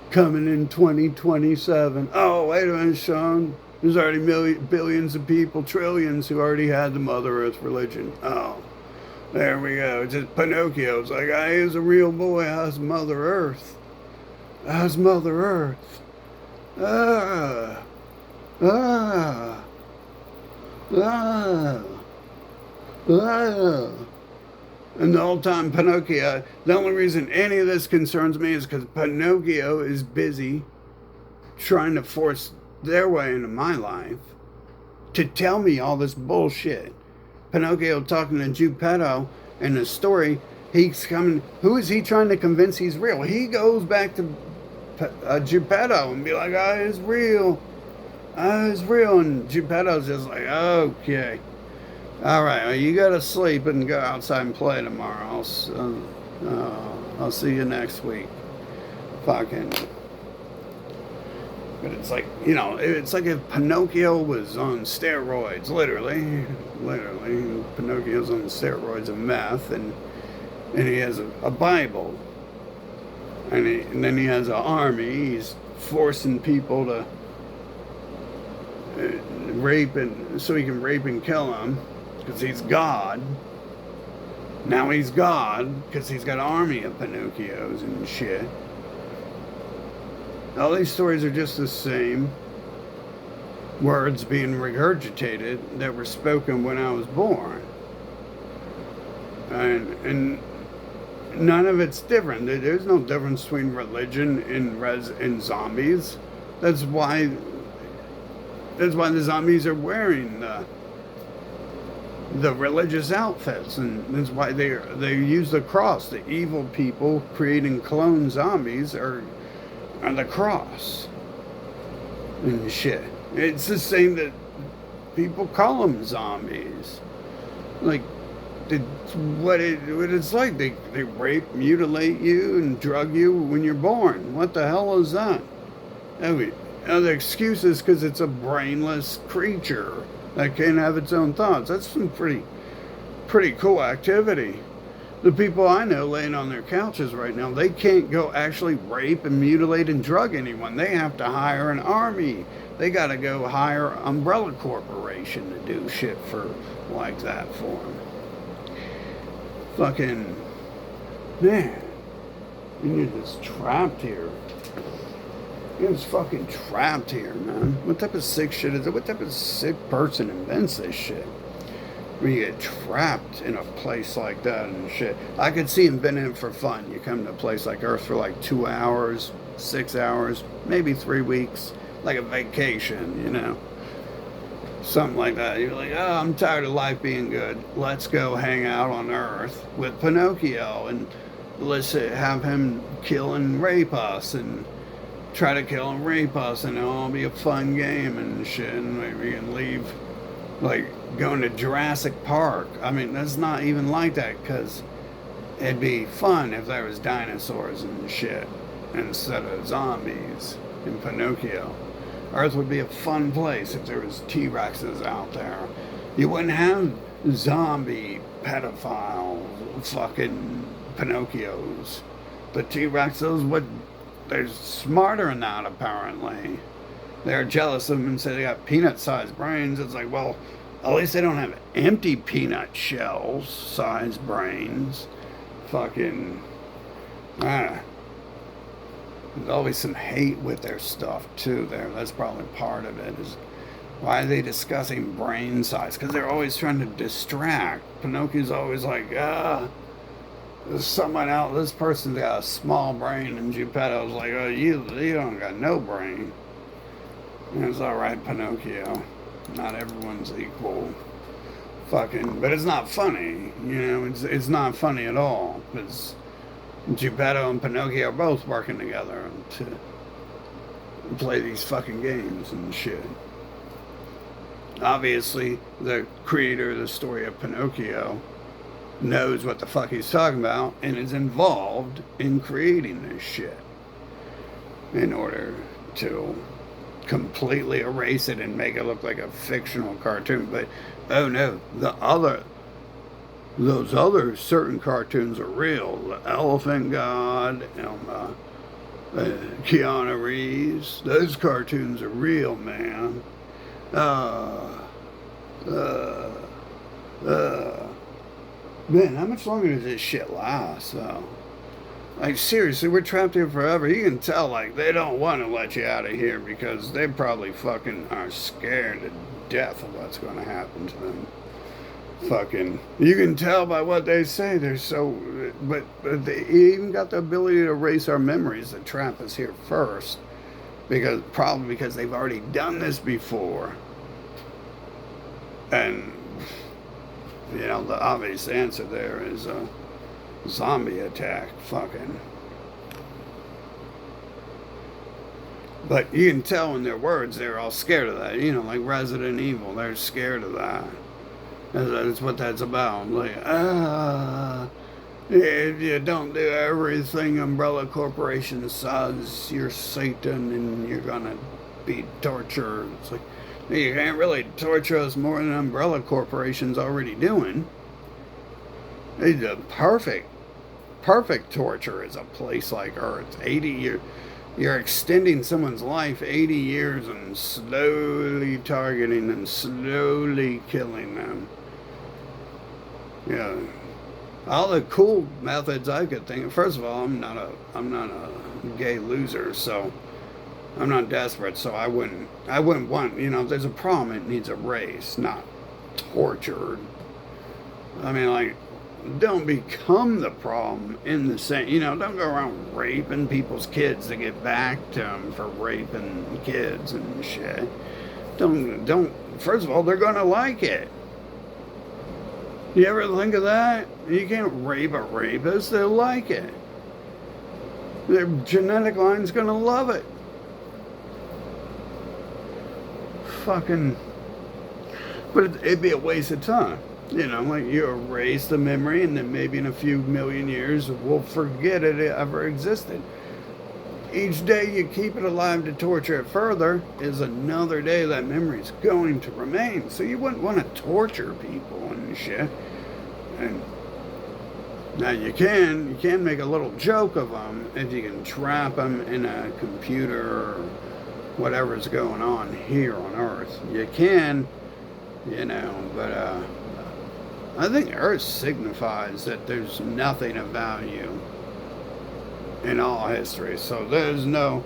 Coming in 2027. Oh, wait a minute, Sean. There's already billions of people, trillions, who already had the Mother Earth religion. Oh, there we go. Just Pinocchio's like, I is a real boy. How's Mother Earth? How's Mother Earth? Ah. And the whole time Pinocchio, the only reason any of this concerns me is because Pinocchio is busy trying to force their way into my life to tell me all this bullshit. Pinocchio talking to Geppetto in the story, he's coming, who is he trying to convince he's real? He goes back to Geppetto and be like, "Oh, it's real. Oh, it's real." And Geppetto's just like, "Okay, all right. Well, you go to sleep and go outside and play tomorrow. I'll see you next week." Fucking. But it's like, it's like if Pinocchio was on steroids, literally. Literally. Pinocchio's on steroids of meth, and he has a Bible. And then he has an army. He's forcing people to rape, and so he can rape and kill them, because he's God. Now he's God, because he's got an army of Pinocchios and shit. All these stories are just the same words being regurgitated that were spoken when I was born. And none of it's different. There's no difference between religion and zombies. That's why the zombies are wearing the religious outfits, and that's why they use the cross. The evil people creating clone zombies are the cross and shit. It's the same that people call them zombies. Like, what it's like. They rape, mutilate you, and drug you when you're born. What the hell is that? The excuse is because it's a brainless creature that can't have its own thoughts. That's some pretty cool activity. The people I know laying on their couches right now, they can't go actually rape and mutilate and drug anyone. They have to hire an army. They got to go hire Umbrella Corporation to do shit like that for them. Fucking, man, you're just trapped here. You're just fucking trapped here, man. What type of sick shit is it? What type of sick person invents this shit? Where you get trapped in a place like that and shit. I could see inventing it for fun. You come to a place like Earth for like 2 hours, 6 hours, maybe 3 weeks, like a vacation, Something like that. You're like, oh, I'm tired of life being good. Let's go hang out on Earth with Pinocchio, and let's have him kill and rape us, and try to kill and rape us, and it'll all be a fun game and shit, and maybe we can leave, like going to Jurassic Park. I mean, that's not even like that, because it'd be fun if there was dinosaurs and shit instead of zombies in Pinocchio. Earth would be a fun place if there was T-Rexes out there. You wouldn't have zombie pedophile fucking Pinocchios. The T-Rexes they're smarter than that, apparently. They're jealous of them and say they got peanut-sized brains. It's like, well, at least they don't have empty peanut shell-sized brains. Fucking, there's always some hate with their stuff, too, there. That's probably part of it, is why are they discussing brain size? Because they're always trying to distract. Pinocchio's always like, there's someone else, this person's got a small brain, and Geppetto's like, oh, you don't got no brain. And it's alright, Pinocchio. Not everyone's equal. Fucking, but it's not funny, it's not funny at all, because Geppetto and Pinocchio are both working together to play these fucking games and shit. Obviously, the creator of the story of Pinocchio knows what the fuck he's talking about and is involved in creating this shit in order to completely erase it and make it look like a fictional cartoon. But oh no, those other certain cartoons are real. The Elephant God and Keanu Reeves, those cartoons are real, man. Man, how much longer does this shit last, though? Like, seriously, we're trapped here forever. You can tell, like, they don't want to let you out of here because they probably fucking are scared to death of what's going to happen to them. Fucking, you can tell by what they say. They're so, but they even got the ability to erase our memories to trap us here first. Probably because they've already done this before. And, the obvious answer there is a zombie attack. Fucking. But you can tell in their words they're all scared of that. You know, like Resident Evil, they're scared of that. That's what that's about. Like, if you don't do everything Umbrella Corporation says, you're Satan and you're gonna be tortured. It's like, you can't really torture us more than Umbrella Corporation's already doing. It's a perfect torture is a place like Earth. 80 years. You're extending someone's life 80 years and slowly targeting and slowly killing them. Yeah. All the cool methods I could think of. First of all, I'm not a gay loser, so I'm not desperate, so I wouldn't want, if there's a problem, it needs erased, not tortured. I mean, like, don't become the problem in the same, don't go around raping people's kids to get back to them for raping kids and shit. Don't, first of all, they're gonna like it. You ever think of that? You can't rape a rapist, they'll like it. Their genetic line's gonna love it. Fucking, but it'd be a waste of time. Like you erase the memory and then maybe in a few million years we'll forget it ever existed. Each day you keep it alive to torture it further is another day that memory is going to remain. So you wouldn't want to torture people and shit. And now you can make a little joke of them if you can trap them in a computer or whatever's going on here on Earth. You can, but I think Earth signifies that there's nothing of value in all history. So there's no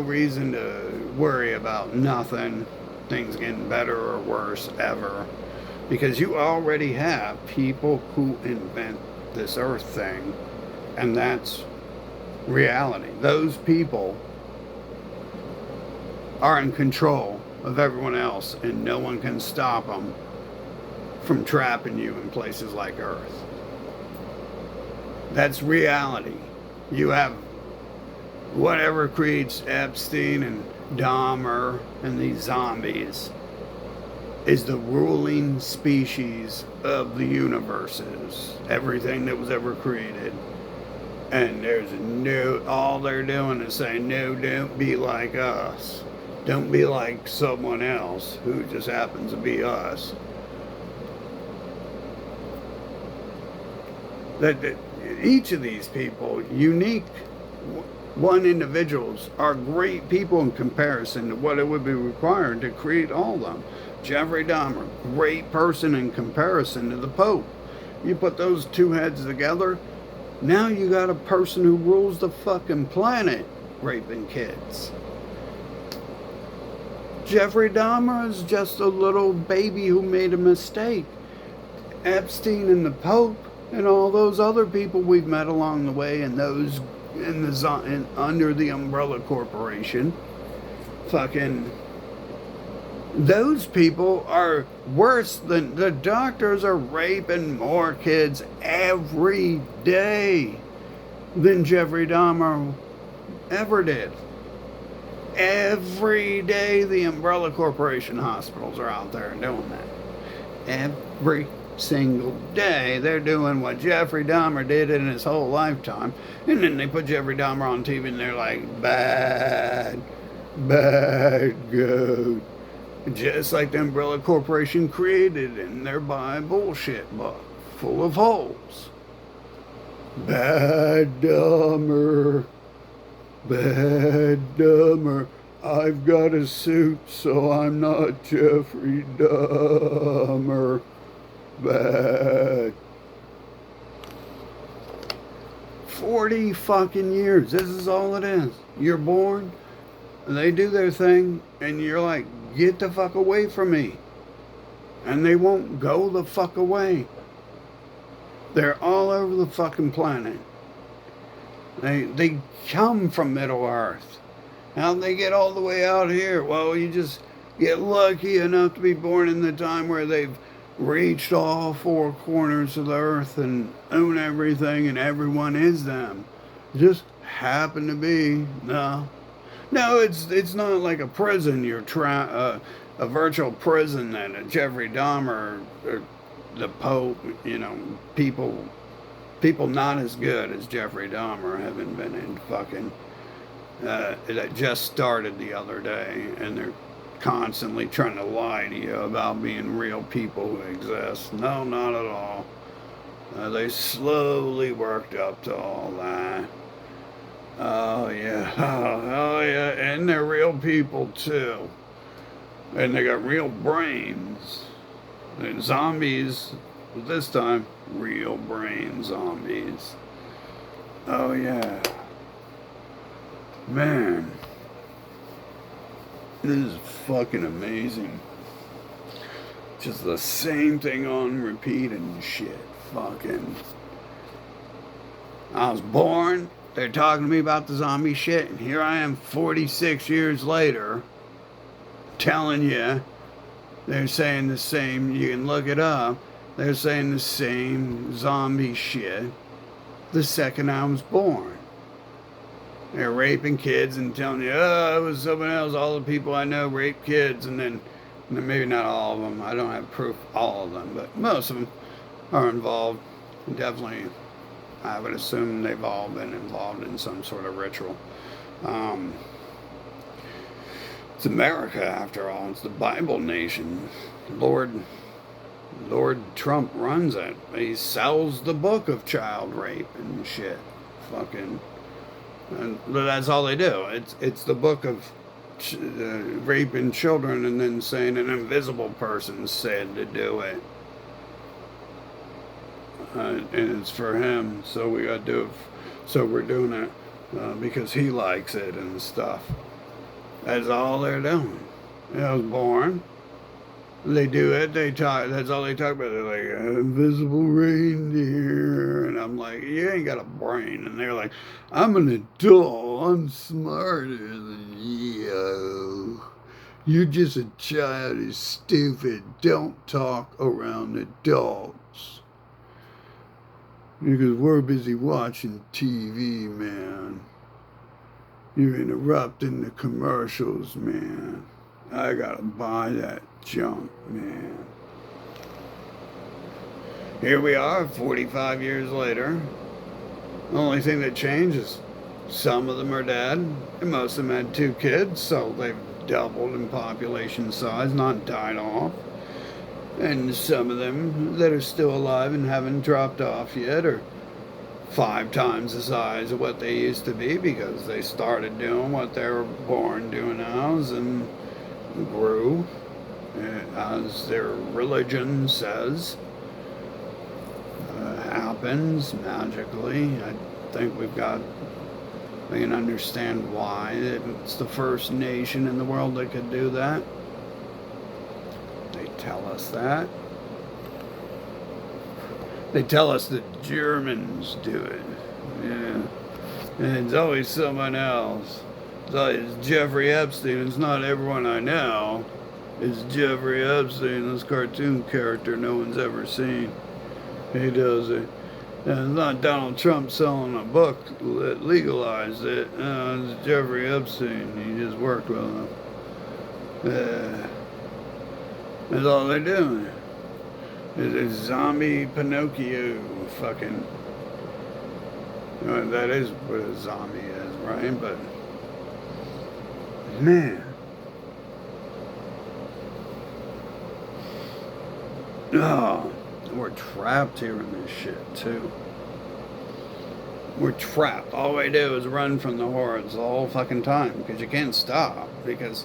reason to worry about nothing, things getting better or worse ever. Because you already have people who invent this Earth thing, and that's reality. Those people are in control of everyone else, and no one can stop them from trapping you in places like Earth. That's reality. You have whatever creates Epstein and Dahmer and these zombies is the ruling species of the universes, everything that was ever created. And all they're doing is saying, no, don't be like us. Don't be like someone else who just happens to be us. That each of these people, unique individuals, are great people in comparison to what it would be required to create all of them. Jeffrey Dahmer, great person in comparison to the Pope. You put those two heads together, now you got a person who rules the fucking planet raping kids. Jeffrey Dahmer is just a little baby who made a mistake. Epstein and the Pope and all those other people we've met along the way, and those under the Umbrella Corporation, fucking, those people are worse than the doctors are raping more kids every day than Jeffrey Dahmer ever did. Every day the Umbrella Corporation hospitals are out there doing that. Every single day they're doing what Jeffrey Dahmer did in his whole lifetime. And then they put Jeffrey Dahmer on TV and they're like, bad goat. Just like the Umbrella Corporation created in their bullshit book full of holes. Bad Dahmer. Bad Dahmer. I've got a suit, so I'm not Jeffrey Dahmer. Bad. 40 fucking years. This is all it is. You're born, they do their thing, and you're like, get the fuck away from me. And they won't go the fuck away. They're all over the fucking planet. They come from Middle Earth. How'd they get all the way out here? Well, you just get lucky enough to be born in the time where they've reached all four corners of the earth and own everything, and everyone is them. Just happen to be, no. No, it's not like a prison. A virtual prison that a Jeffrey Dahmer, or the Pope, people not as good as Jeffrey Dahmer haven't been in fucking. That just started the other day, and they're constantly trying to lie to you about being real people who exist. No, not at all. They slowly worked up to all that. Oh yeah, oh yeah, and they're real people too, and they got real brains. And zombies, this time, real brain zombies. Oh yeah, man, this is fucking amazing. Just the same thing on repeat and shit. Fucking. I was born. They're talking to me about the zombie shit, and here I am 46 years later telling you they're saying the same. You can look it up. They're saying the same zombie shit the second I was born. They're raping kids and telling you, oh, it was someone else. All the people I know rape kids, and then maybe not all of them. I don't have proof all of them, but most of them are involved. Definitely, I would assume they've all been involved in some sort of ritual. It's America, after all. It's the Bible nation. Lord Trump runs it. He sells the book of child rape and shit. Fucking. And that's all they do. It's the book of raping children and then saying an invisible person said to do it. And it's for him, so we got to do it. So we're doing it because he likes it and stuff. That's all they're doing. I was born. They do it. They talk. That's all they talk about. They're like invisible reindeer, and I'm like, you ain't got a brain. And they're like, I'm an adult. I'm smarter than you. You're just a child who's stupid. Don't talk around adults. Because we're busy watching TV, man. You're interrupting the commercials, man. I gotta buy that junk, man. Here we are, 45 years later. The only thing that changed is some of them are dead, and most of them had 2 kids, so they've doubled in population size, not died off. And some of them that are still alive and haven't dropped off yet are 5 times the size of what they used to be because they started doing what they were born doing and grew as their religion says. Happens magically. I think we can understand why. It's the first nation in the world that could do that. They tell us that. They tell us the Germans do it. Yeah. And it's always someone else. It's always Jeffrey Epstein. It's not everyone I know. It's Jeffrey Epstein, this cartoon character no one's ever seen. He does it. And it's not Donald Trump selling a book that legalized it. It's Jeffrey Epstein. He just worked with him. That's all they're doing. It's zombie Pinocchio fucking. That is what a zombie is, right? But man. Oh, we're trapped here in this shit too. We're trapped. All we do is run from the hordes the whole fucking time because you can't stop because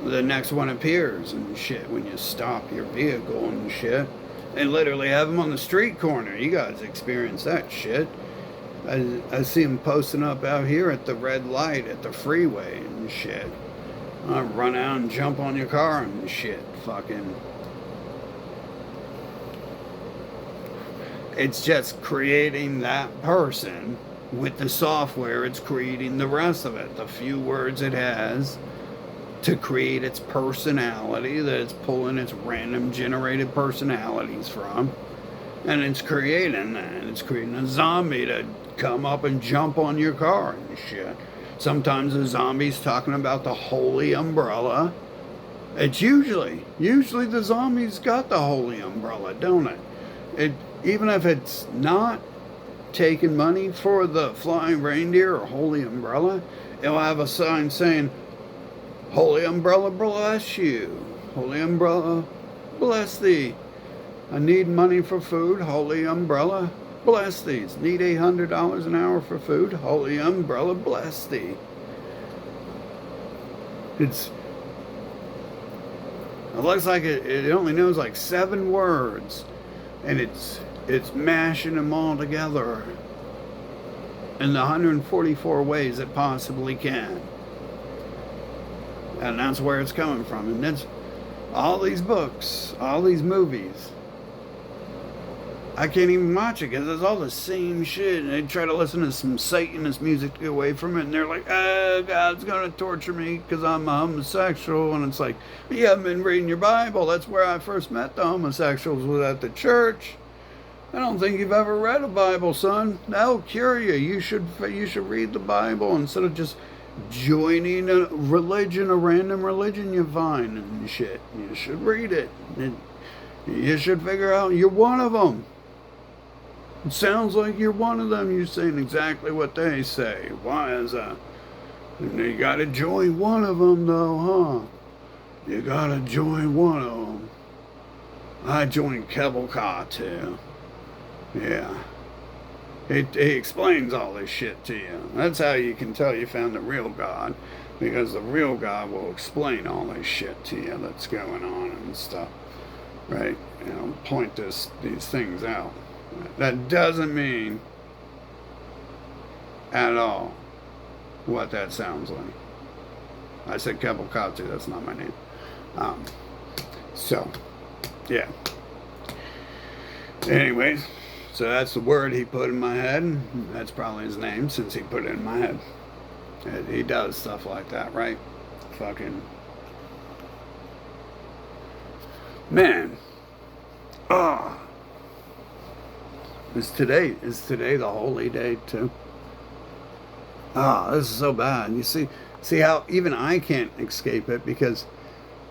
the next one appears and shit when you stop your vehicle and shit. And literally have them on the street corner. You guys experience that shit. I see them posting up out here at the red light at the freeway and shit. I run out and jump on your car and shit. Fucking. It's just creating that person with the software. It's creating the rest of it. The few words it has to create its personality that it's pulling its random generated personalities from. And it's creating that. It's creating a zombie to come up and jump on your car and shit. Sometimes the zombie's talking about the holy umbrella. It's usually the zombies got the holy umbrella, don't it? Even if it's not taking money for the flying reindeer or holy umbrella, it'll have a sign saying, "Holy umbrella bless you. Holy umbrella bless thee. I need money for food. Holy umbrella bless thee. Need $800 an hour for food. Holy umbrella bless thee." It looks like it only knows like 7 words, and it's mashing them all together in the 144 ways it possibly can. And that's where it's coming from. And that's all these books, all these movies. I can't even watch it because it's all the same shit. And they try to listen to some Satanist music to get away from it. And they're like, "Oh, God's going to torture me because I'm a homosexual." And it's like, you haven't been reading your Bible. That's where I first met the homosexuals, was at the church. I don't think you've ever read a Bible, son. That'll cure you. You should read the Bible instead of just joining a religion, a random religion you find and shit. You should read it. You should figure out you're one of them. It sounds like you're one of them. You're saying exactly what they say. Why is that? And you gotta join one of them, though, huh? You gotta join one of them. I joined Kebble too. Yeah. He explains all this shit to you. That's how you can tell you found the real God, because the real God will explain all this shit to you that's going on and stuff. Right? Point these things out. That doesn't mean at all what that sounds like. I said Kebble, that's not my name. So, yeah. Anyways, so that's the word he put in my head. That's probably his name since he put it in my head. He does stuff like that, right? Fucking man. Ah. Is today the holy day too? Ah, this is so bad. You see how even I can't escape it, because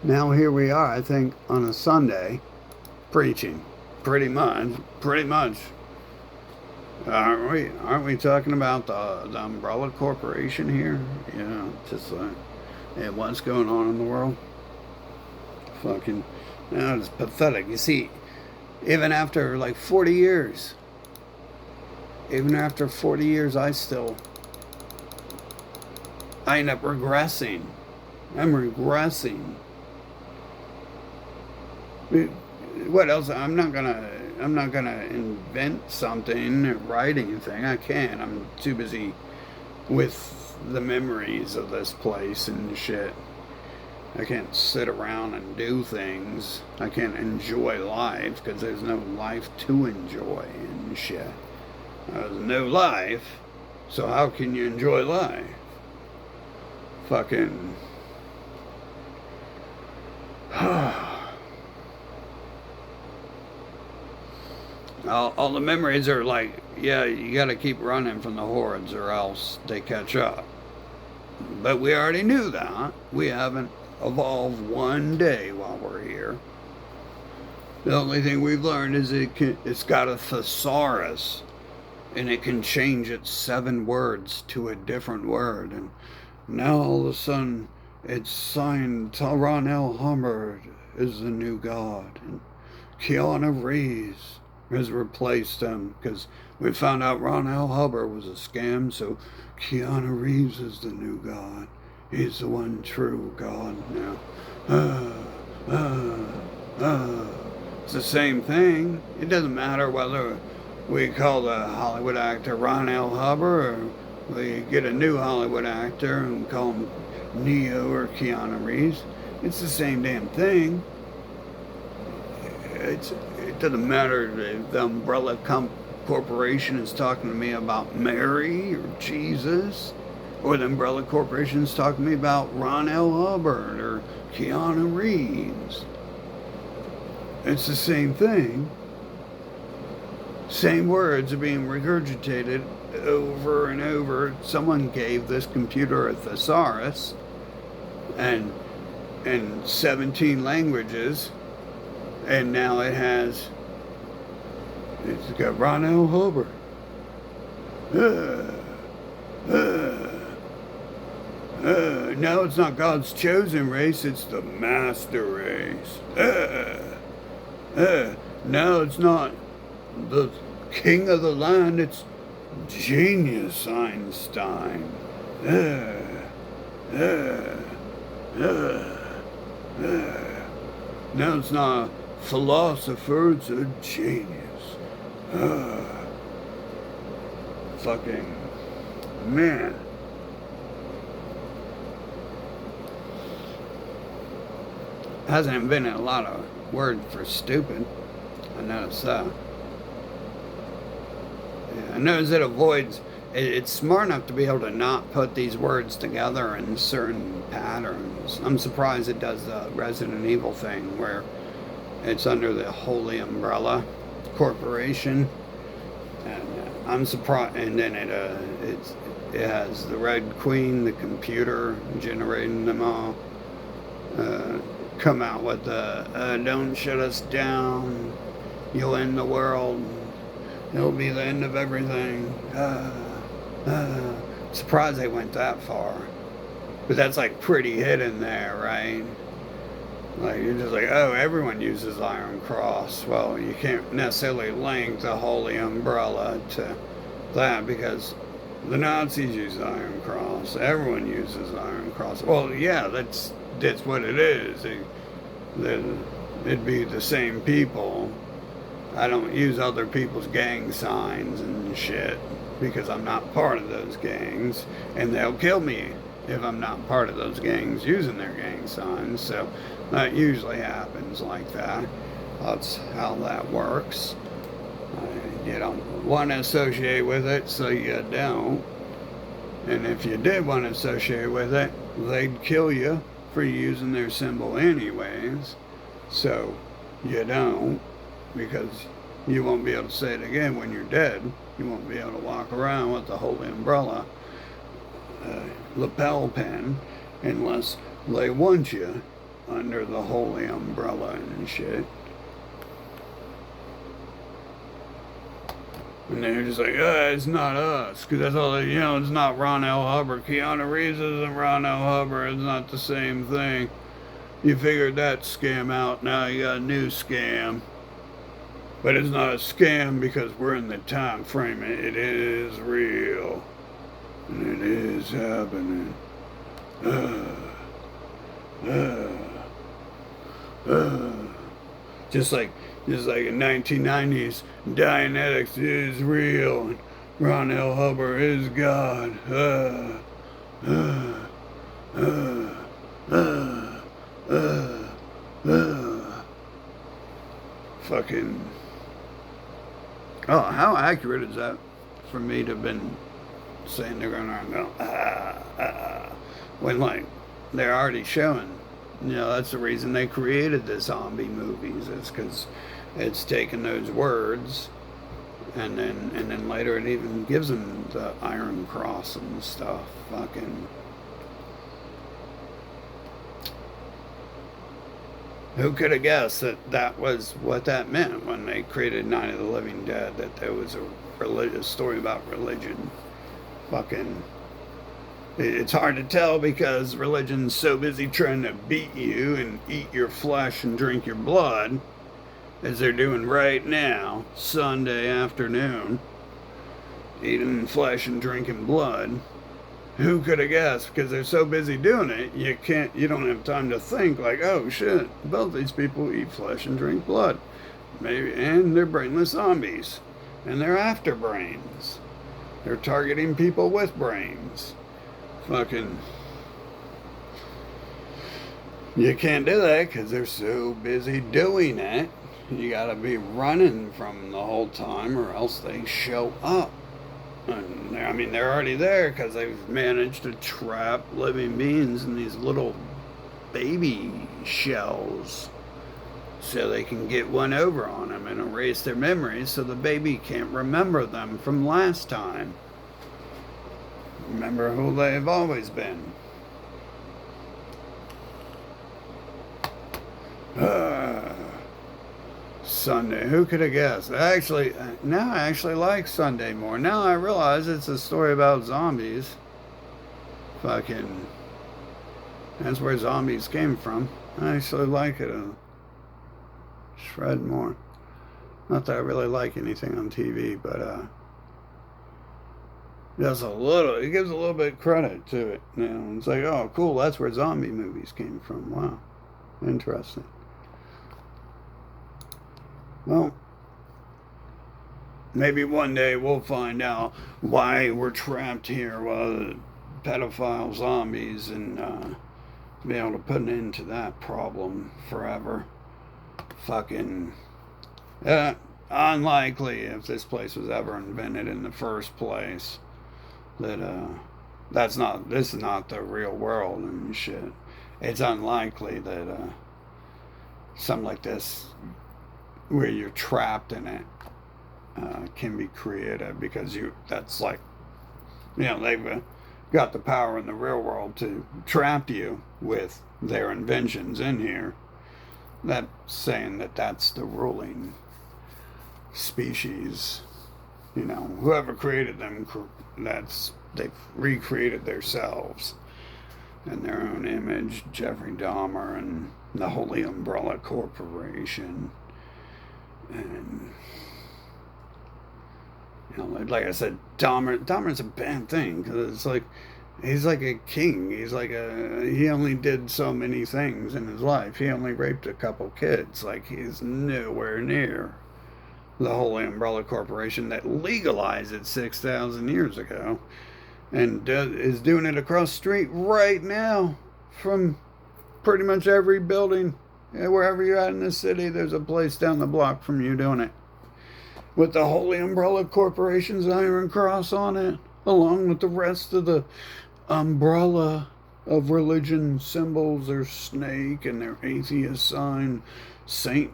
now here we are, I think, on a Sunday preaching. Pretty much. Aren't we talking about the umbrella corporation here? Yeah, just like, and what's going on in the world? Fucking, it's pathetic. You see, even after like 40 years, I end up regressing. I'm regressing. What else? I'm not gonna invent something or write anything. I can't. I'm too busy with the memories of this place and shit. I can't sit around and do things. I can't enjoy life because there's no life to enjoy and shit. There's no life, so how can you enjoy life? Fucking. All the memories are like, yeah, you gotta keep running from the hordes or else they catch up. But we already knew that. We haven't evolved one day while we're here. The only thing we've learned is it's got a thesaurus, and it can change its 7 words to a different word. And now all of a sudden, it's signed Ron L. Hubbard is the new God, and Keanu Reeves has replaced him because we found out Ron L. Hubbard was a scam. So Keanu Reeves is the new God. He's the one true God now. It's the same thing. It doesn't matter whether we call the Hollywood actor Ron L. Hubbard or we get a new Hollywood actor and call him Neo or Keanu Reeves. It's the same damn thing. It doesn't matter if the umbrella corporation is talking to me about Mary or Jesus, or the umbrella corporation is talking to me about Ron L. Hubbard or Keanu Reeves. It's the same thing. Same words are being regurgitated over and over. Someone gave this computer a thesaurus and in 17 languages, and now it's got Ron L. Hubbard. No, it's not God's chosen race, it's the master race. No, it's not the king of the land, it's genius Einstein. No, it's not a philosopher, it's a genius. Fucking man. Hasn't invented a lot of word for stupid. I noticed that. Yeah, I noticed it avoids. It's smart enough to be able to not put these words together in certain patterns. I'm surprised it does the Resident Evil thing where it's under the Holy Umbrella Corporation, and I'm surprised. And then it has the Red Queen, the computer generating them all. Come out with the "Don't shut us down, you'll end the world, it'll be the end of everything." Surprised they went that far, but that's like pretty hidden there, right? Like you're just like, oh, everyone uses Iron Cross. Well, you can't necessarily link the Holy Umbrella to that because the Nazis use Iron Cross. Everyone uses Iron Cross. Well, yeah, that's what it is. It'd be the same people. I don't use other people's gang signs and shit because I'm not part of those gangs, and they'll kill me if I'm not part of those gangs using their gang signs. So that usually happens like that. That's how that works. You don't want to associate with it, so you don't. And if you did want to associate with it, they'd kill you for using their symbol anyways. So you don't, because you won't be able to say it again when you're dead. You won't be able to walk around with the Holy Umbrella lapel pin unless they want you under the Holy Umbrella and shit. And they're just like, it's not us. Because that's all it's not Ron L. Hubbard. Keanu Reeves isn't Ron L. Hubbard. It's not the same thing. You figured that scam out. Now you got a new scam. But it's not a scam because we're in the time frame. It is real. And it is happening. Just like in 1990s, Dianetics is real, and Ron L. Hubbard is God. Fucking. Oh, how accurate is that for me to have been saying they're going around going, when like they're already showing. That's the reason they created the zombie movies, is because it's taken those words and then later it even gives them the Iron Cross and stuff. Fucking. Who could have guessed that was what that meant when they created Night of the Living Dead, that there was a religious story about religion? Fucking. It's hard to tell because religion's so busy trying to beat you and eat your flesh and drink your blood, as they're doing right now, Sunday afternoon, eating flesh and drinking blood. Who could have guessed? Because they're so busy doing it, you don't have time to think like, oh shit, both these people eat flesh and drink blood. Maybe, and they're brainless zombies. And they're after brains. They're targeting people with brains. Fucking. You can't do that because they're so busy doing it. You gotta be running from them the whole time or else they show up. And they're already there because they've managed to trap living beings in these little baby shells so they can get one over on them and erase their memories so the baby can't remember them from last time. Remember who they've always been. Uh, Sunday. Who could have guessed? Now I actually like Sunday more. Now I realize it's a story about zombies. Fucking, that's where zombies came from. I actually like it a shred more. Not that I really like anything on TV, but it gives a little bit of credit to it. You know, it's like, oh, cool, that's where zombie movies came from. Wow, interesting. Well, maybe one day we'll find out why we're trapped here while the pedophile zombies and be able to put an end to that problem forever. Fucking unlikely if this place was ever invented in the first place. That this is not the real world and shit. It's unlikely that something like this, where you're trapped in it, can be created because that's like, they've got the power in the real world to trap you with their inventions in here. That's saying that that's the ruling species. Whoever created them, they've recreated themselves in their own image. Jeffrey Dahmer and the Holy Umbrella Corporation. And like I said, Dahmer's a bad thing because it's like he's like a king. He only did so many things in his life. He only raped a couple kids. Like, he's nowhere near the Holy Umbrella Corporation that legalized it 6,000 years ago and is doing it across the street right now from pretty much every building. Wherever you're at in the city, there's a place down the block from you doing it. With the Holy Umbrella Corporation's iron cross on it, along with the rest of the umbrella of religion symbols, their snake and their atheist sign, Saint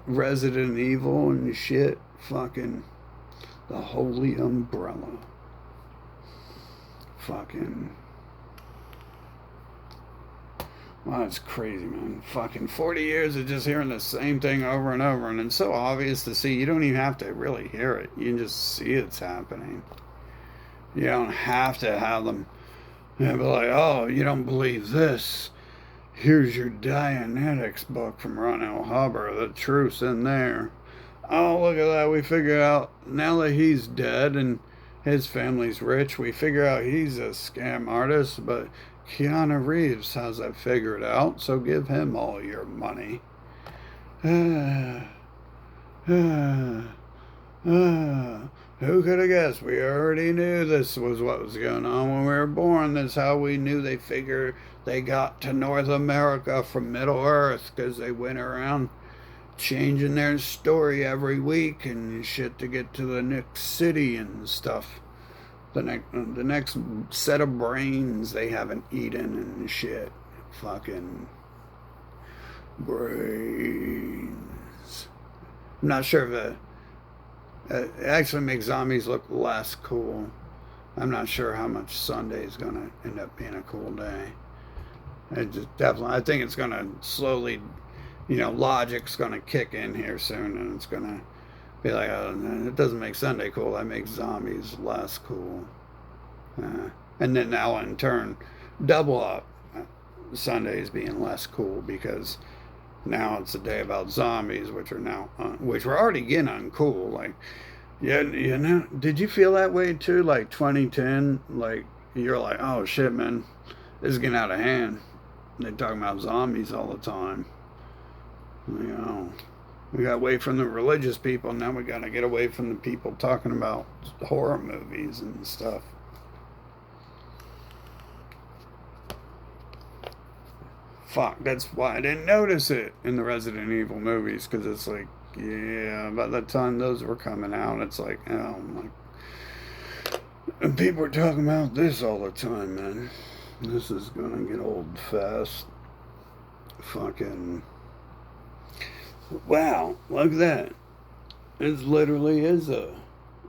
Resident Evil and shit. Fucking the Holy Umbrella. Fucking. Wow, that's crazy, man. Fucking 40 years of just hearing the same thing over and over, and it's so obvious to see. You don't even have to really hear it. You can just see it's happening. You don't have to have them be like, oh, you don't believe this. Here's your Dianetics book from Ron L. Hubbard. The truth's in there. Oh, look at that. We figured out, now that he's dead and his family's rich, we figure out he's a scam artist, but Keanu Reeves has that figured out, so give him all your money. Who could have guessed? We already knew this was what was going on when we were born. That's how we knew they figured they got to North America from Middle Earth, because they went around changing their story every week and shit to get to the next city and stuff. The next set of brains they haven't eaten and shit. Fucking brains. I'm not sure if it actually makes zombies look less cool. I'm not sure how much Sunday is going to end up being a cool day. I think it's going to slowly, logic's going to kick in here soon, and it's going to be like, oh, it doesn't make Sunday cool, that makes zombies less cool. And then now in turn, double up Sundays being less cool, because now it's a day about zombies, which were already getting uncool. Like, did you feel that way too? Like 2010, like you're like, oh shit, man, this is getting out of hand. They're talking about zombies all the time. We got away from the religious people. Now we got to get away from the people talking about horror movies and stuff. Fuck, that's why I didn't notice it in the Resident Evil movies, because it's like, yeah, by the time those were coming out, it's like, oh my. And people are talking about this all the time, man. This is gonna get old fast. Fucking. Wow, look at that. It literally is a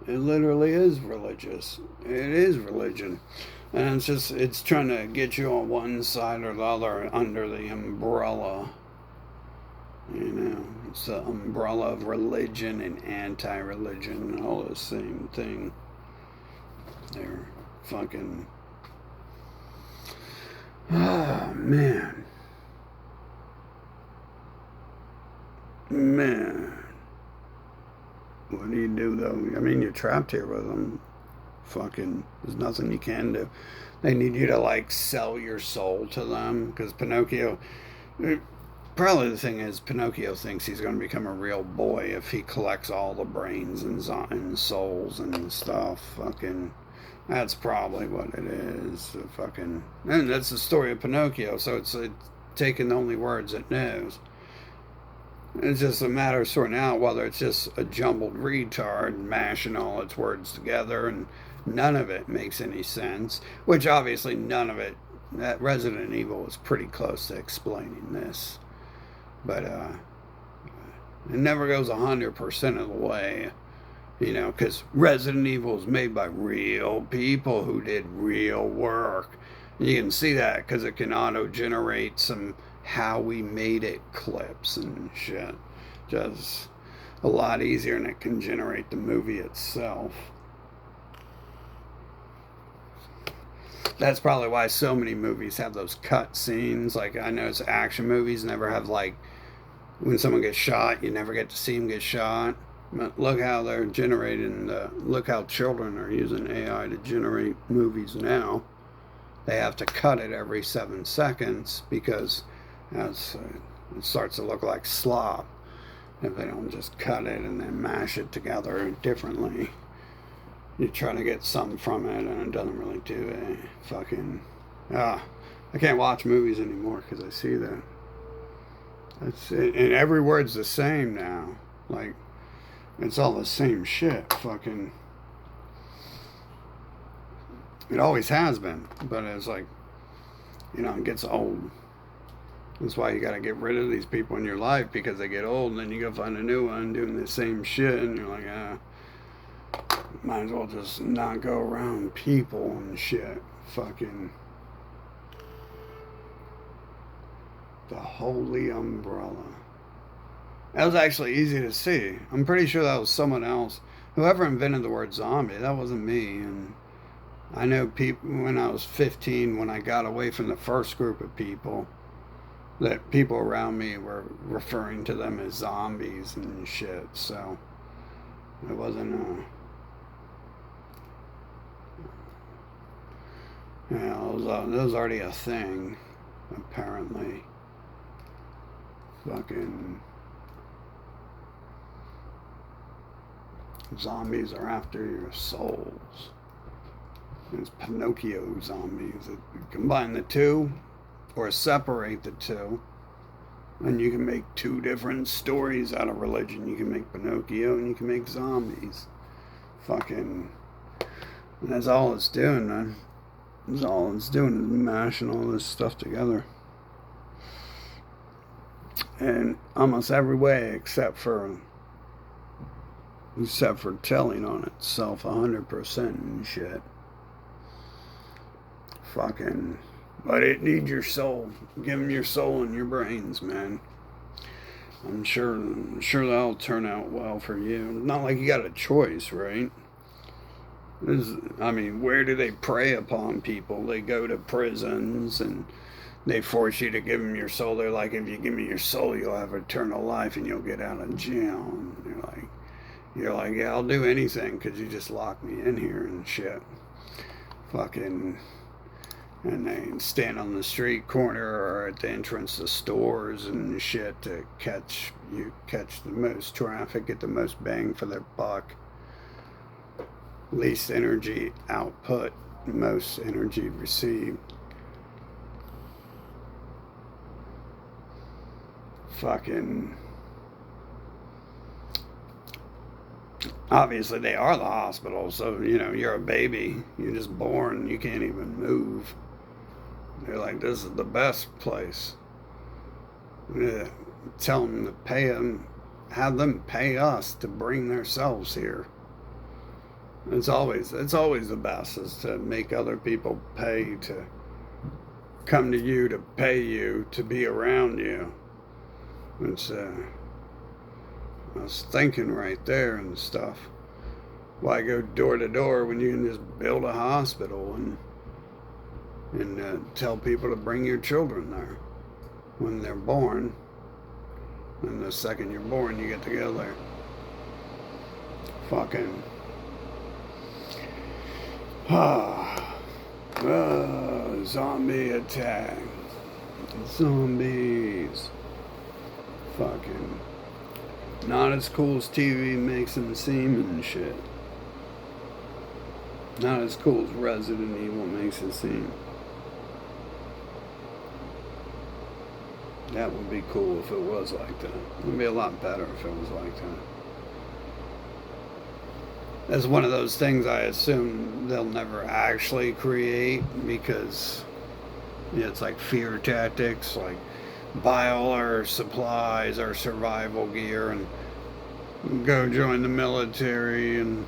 It literally is religious. It is religion. And it's trying to get you on one side or the other under the umbrella. It's the umbrella of religion and anti religion, all the same thing. They're fucking. Oh, man. Man. What do you do, though? I mean, you're trapped here with them. Fucking, there's nothing you can do. They need you to, like, sell your soul to them. Because Pinocchio. Probably the thing is, Pinocchio thinks he's going to become a real boy if he collects all the brains and souls and stuff. Fucking. That's probably what it is. Fucking. And that's the story of Pinocchio, so it's taking the only words it knows. It's just a matter of sorting out whether it's just a jumbled retard mashing all its words together and none of it makes any sense. Which obviously none of it. That Resident Evil was pretty close to explaining this. But it never goes 100% of the way. Because Resident Evil is made by real people who did real work. And you can see that because it can auto-generate some how we made it clips and shit. Just a lot easier than it can generate the movie itself. That's probably why so many movies have those cut scenes. Like, I notice action movies never have, like, when someone gets shot, you never get to see them get shot. But look how they're generating look how children are using AI to generate movies now. They have to cut it every 7 seconds because it starts to look like slop if they don't just cut it and then mash it together differently. You try to get something from it and it doesn't really do it. Fucking, I can't watch movies anymore because I see that. That's it. And every word's the same now. Like, it's all the same shit. Fucking, it always has been, but it's like, it gets old. That's why you got to get rid of these people in your life because they get old, and then you go find a new one doing the same shit, and you're like, might as well just not go around people and shit. Fucking the holy umbrella. That was actually easy to see. I'm pretty sure that was someone else. Whoever invented the word zombie, that wasn't me. And I know people when I was 15, when I got away from the first group of people, that people around me were referring to them as zombies and shit. So it wasn't it was already a thing, apparently. Fucking zombies are after your souls. There's Pinocchio zombies. Combine the two or separate the two, and you can make two different stories out of religion. You can make Pinocchio and you can make zombies. Fucking, that's all it's doing, man. That's all it's doing is mashing all this stuff together. And almost every way except for telling on itself 100% and shit. Fucking, but it needs your soul. Give them your soul and your brains, man. I'm sure that'll turn out well for you. Not like you got a choice, right? Where do they prey upon people? They go to prisons and they force you to give them your soul. They're like, if you give me your soul, you'll have eternal life and you'll get out of jail. And you're like, yeah, I'll do anything because you just locked me in here and shit. Fucking, and they stand on the street corner or at the entrance to stores and shit to catch the most traffic, get the most bang for their buck. Least energy output, most energy received. Fucking, obviously they are the hospital, so you're a baby, you're just born, you can't even move. They're like, this is the best place. Yeah, tell them to pay them, have them pay us to bring themselves here. It's always the best is to make other people pay to come to you, to pay you to be around you. It's I was thinking right there and stuff. Why go door to door when you can just build a hospital and tell people to bring your children there when they're born, and the second you're born you get to go there. Fucking zombie attack. Zombies. Fucking not as cool as TV makes them seem and shit. Not as cool as Resident Evil makes it seem. That would be cool if it was like that. It would be a lot better if it was like that. That's one of those things I assume they'll never actually create because it's like fear tactics, like buy all our supplies, our survival gear, and go join the military and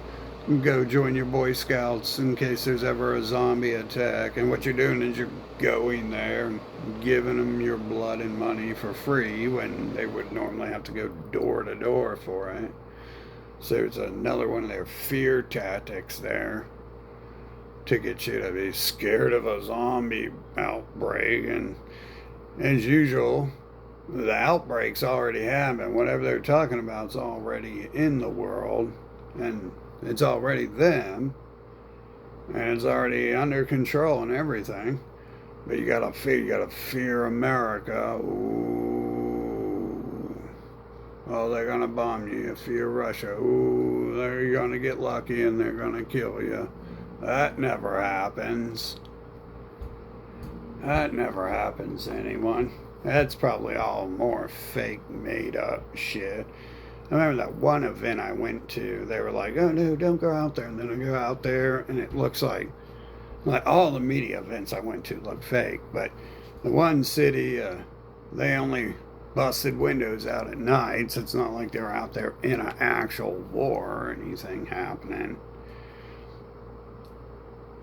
go join your Boy Scouts in case there's ever a zombie attack. And what you're doing is you're going there and giving them your blood and money for free when they would normally have to go door to door for it. So there's another one of their fear tactics there to get you to be scared of a zombie outbreak. And as usual, the outbreak's already happened. Whatever they're talking about is already in the world, and it's already them, and it's already under control and everything. But you gotta fear America. Ooh. Oh, they're gonna bomb you. You fear Russia. Ooh, they're gonna get lucky and they're gonna kill you. That never happens. That never happens to anyone. That's probably all more fake, made up shit. I remember that one event I went to, they were like, oh no, don't go out there. And then I go out there and it looks like all the media events I went to look fake. But the one city, they only busted windows out at night, so it's not like they're out there in an actual war or anything happening.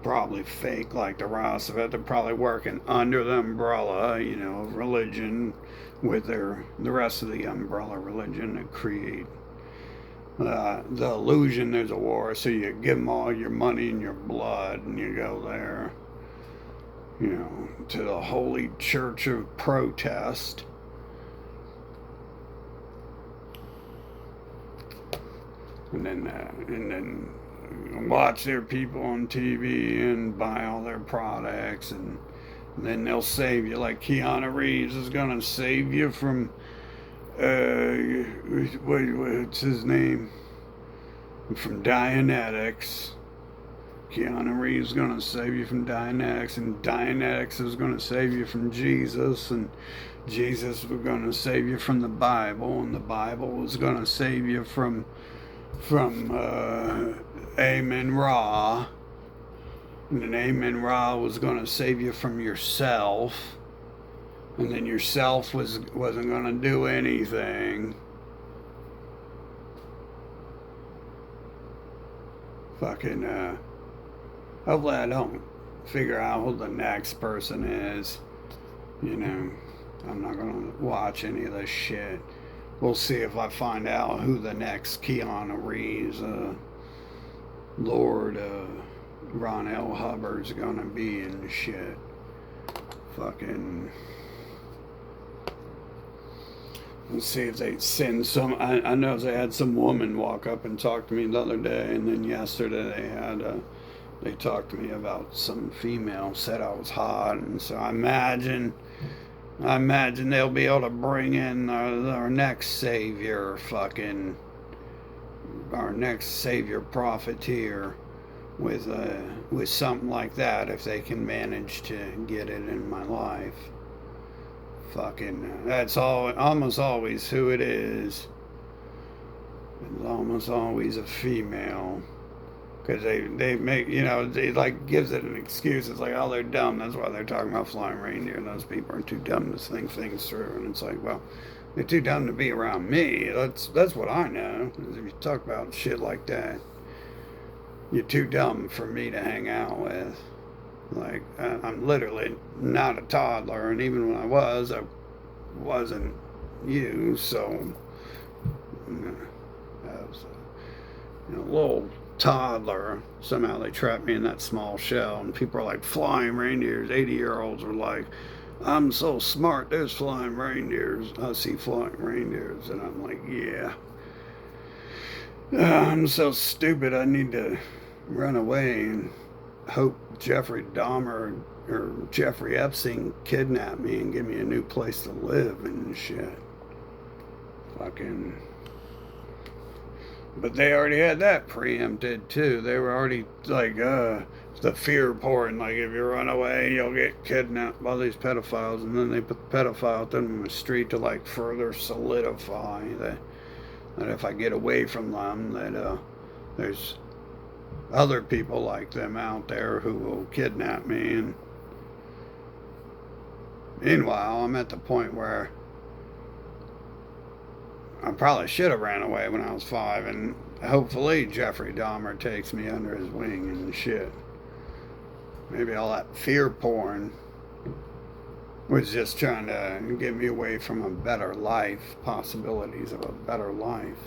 Probably fake like the rest of it. They're probably working under the umbrella, of religion with the rest of the umbrella religion to create the illusion there's a war. So you give them all your money and your blood and you go there, to the holy church of protest. And then watch their people on TV and buy all their products, and then they'll save you. Like Keanu Reeves is gonna save you from what's his name? From Dianetics. Keanu Reeves is gonna save you from Dianetics, and Dianetics is gonna save you from Jesus, and Jesus was gonna save you from the Bible, and the Bible was gonna save you from Amen Ra, and then Amen Ra was going to save you from yourself, and then yourself wasn't going to do anything. Fucking hopefully I don't figure out who the next person is. I'm not going to watch any of this shit. We'll see if I find out who the next Keanu Reeves, Lord Ron L. Hubbard's gonna be and shit. Fucking. Let's see if they send some. I know they had some woman walk up and talk to me the other day, and then yesterday they talked to me about some female said I was hot, and so I imagine they'll be able to bring in our next savior, our next savior profiteer with something like that if they can manage to get it in my life. That's almost always who it is. It's almost always a female. Because they make, they like gives it an excuse. It's like, oh, they're dumb. That's why they're talking about flying reindeer. Those people are too dumb to think things through. And it's like, well, they're too dumb to be around me. That's what I know. If you talk about shit like that, you're too dumb for me to hang out with. Like, I'm literally not a toddler, and even when I wasn't you, so I was a little toddler. Somehow they trapped me in that small shell, and people are like, flying reindeers. 80-year-olds are like, I'm so smart, there's flying reindeers. I see flying reindeers, and I'm like, yeah. I'm so stupid, I need to run away and hope Jeffrey Dahmer or Jeffrey Epstein kidnap me and give me a new place to live and shit. Fucking. But they already had that preempted too. They were already like, the fear porn, like if you run away, you'll get kidnapped by these pedophiles, and then they put the pedophile out in the street to like further solidify that if I get away from them, that there's other people like them out there who will kidnap me. And meanwhile, I'm at the point where I probably should have ran away when I was 5, and hopefully Jeffrey Dahmer takes me under his wing and shit. Maybe all that fear porn was just trying to get me away from a better life, possibilities of a better life.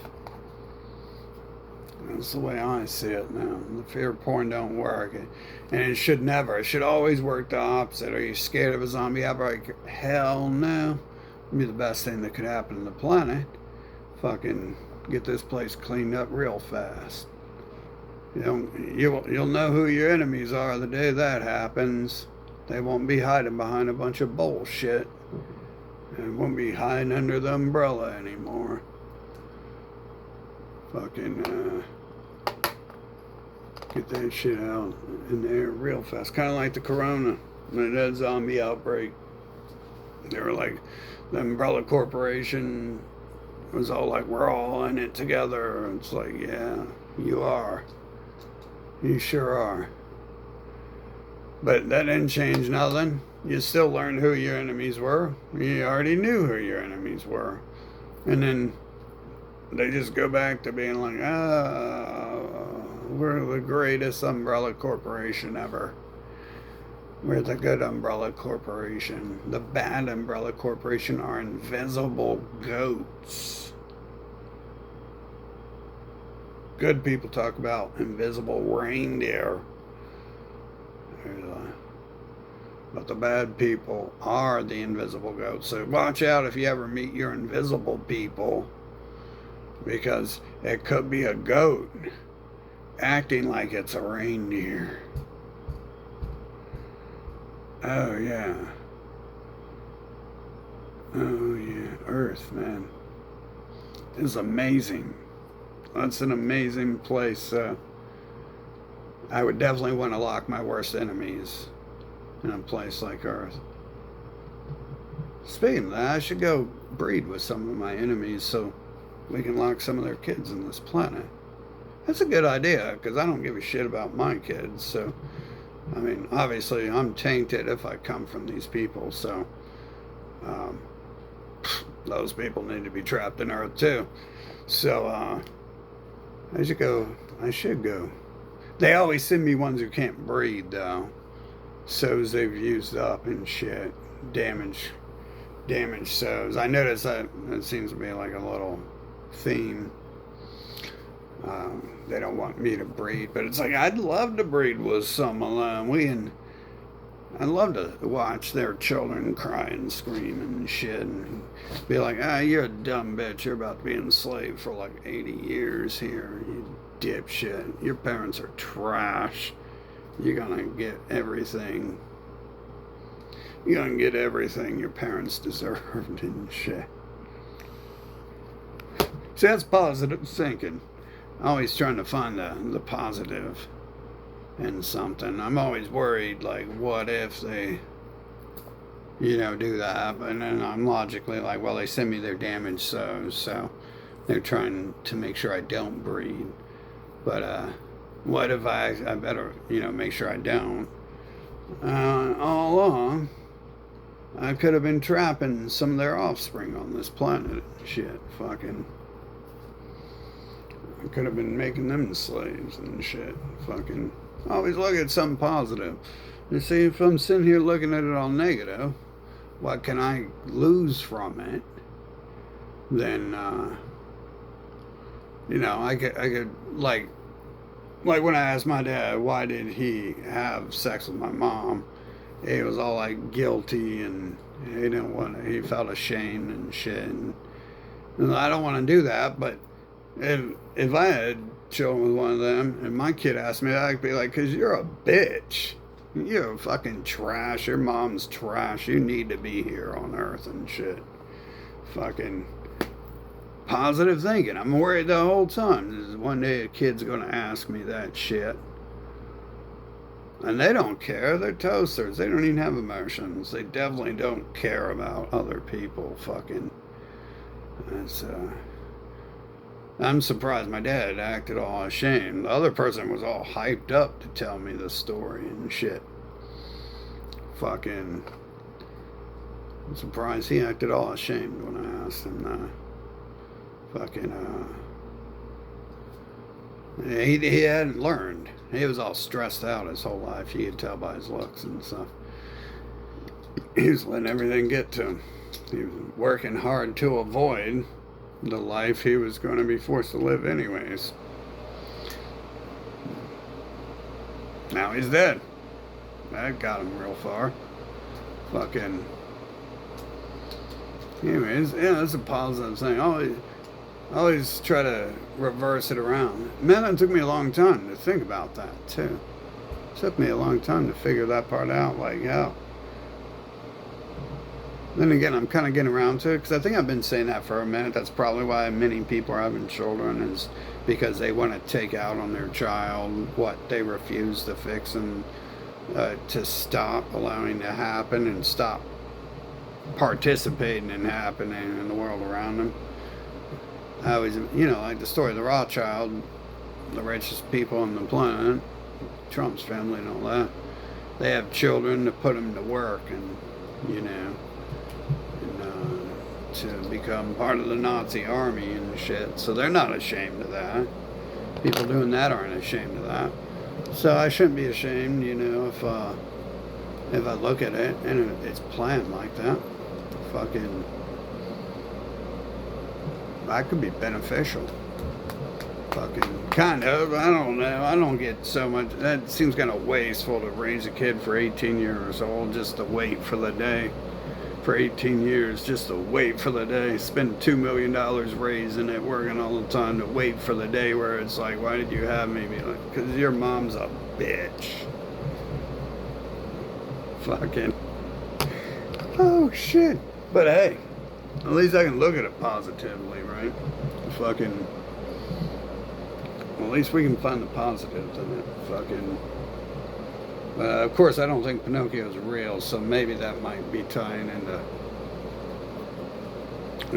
That's the way I see it now. The fear porn don't work. And it should never. It should always work the opposite. Are you scared of a zombie outbreak? Hell no. It'd be the best thing that could happen to the planet. Fucking get this place cleaned up real fast. You'll know who your enemies are the day that happens. They won't be hiding behind a bunch of bullshit. And won't be hiding under the umbrella anymore. Fucking get that shit out in there real fast. Kind of like the corona, when it had zombie outbreak. They were like, the umbrella corporation was all like, we're all in it together. It's like, yeah, you are. You sure are. But that didn't change nothing. You still learned who your enemies were. You already knew who your enemies were. And then they just go back to being like, we're the greatest umbrella corporation ever. We're the good umbrella corporation. The bad umbrella corporation are invisible goats. Good people talk about invisible reindeer. But the bad people are the invisible goats. So watch out if you ever meet your invisible people, because it could be a goat acting like it's a reindeer. Oh yeah. Oh yeah. Earth, man, is amazing. That's an amazing place. I would definitely want to lock my worst enemies in a place like Earth. Speaking of that, I should go breed with some of my enemies so we can lock some of their kids in this planet. That's a good idea, because I don't give a shit about my kids. So, I mean, obviously I'm tainted if I come from these people, so those people need to be trapped in Earth too. So I should go. They always send me ones who can't breed though. Sows they've used up and shit. Damaged sows. I noticed that it seems to be like a little theme. They don't want me to breed, but it's like I'd love to breed with some of them. I'd love to watch their children cry and scream and shit and be like, you're a dumb bitch. You're about to be enslaved for like 80 years here, you dipshit. Your parents are trash. You're gonna get everything. You're gonna get everything your parents deserved and shit. See, that's positive thinking. Always trying to find the positive in something. I'm always worried, like, what if they, do that? And then I'm logically like, well, they send me their damaged sows, so they're trying to make sure I don't breed. But what if I better, make sure I don't? All along, I could have been trapping some of their offspring on this planet. Shit, fucking. I could have been making them slaves and shit. Fucking always look at something positive. You see, if I'm sitting here looking at it all negative, what can I lose from it? Then, I could like when I asked my dad why did he have sex with my mom, he was all like guilty and he didn't want. He felt ashamed and shit. And I don't want to do that, but if I had children with one of them and my kid asked me, I'd be like, "'Cause you're a bitch. You're fucking trash. Your mom's trash. You need to be here on Earth and shit." Fucking positive thinking. I'm worried the whole time. One day a kid's gonna ask me that shit. And they don't care. They're toasters. They don't even have emotions. They definitely don't care about other people. Fucking. That's, I'm surprised my dad acted all ashamed. The other person was all hyped up to tell me the story and shit. Fucking. I'm surprised he acted all ashamed when I asked him that. He hadn't learned. He was all stressed out his whole life. You could tell by his looks and stuff. He was letting everything get to him. He was working hard to avoid the life he was going to be forced to live anyways. Now he's dead. That got him real far. Fucking. Anyways, yeah, that's a positive thing. Always try to reverse it around. Man, it took me a long time to think about that, too. It took me a long time to figure that part out. Like, yeah. Then again, I'm kind of getting around to it because I think I've been saying that for a minute. That's probably why many people are having children, is because they want to take out on their child what they refuse to fix and to stop allowing to happen and stop participating in happening in the world around them. I always, like the story of the Rothschild, the richest people on the planet, Trump's family and all that. They have children to put them to work and, to become part of the Nazi army and shit. So they're not ashamed of that. People doing that aren't ashamed of that. So I shouldn't be ashamed, if I look at it and it's planned like that. Fucking. That could be beneficial. Fucking kind of. I don't know. I don't get so much. That seems kind of wasteful to raise a kid for 18 years old just to wait for the day. For 18 years, just to wait for the day. Spend $2 million raising it, working all the time to wait for the day where it's like, why did you have me? Like, because your mom's a bitch. Fucking. Oh, shit. But hey. At least I can look at it positively, right? Fucking. Well, at least we can find the positives in it. Fucking. Of course, I don't think Pinocchio's real, so maybe that might be tying into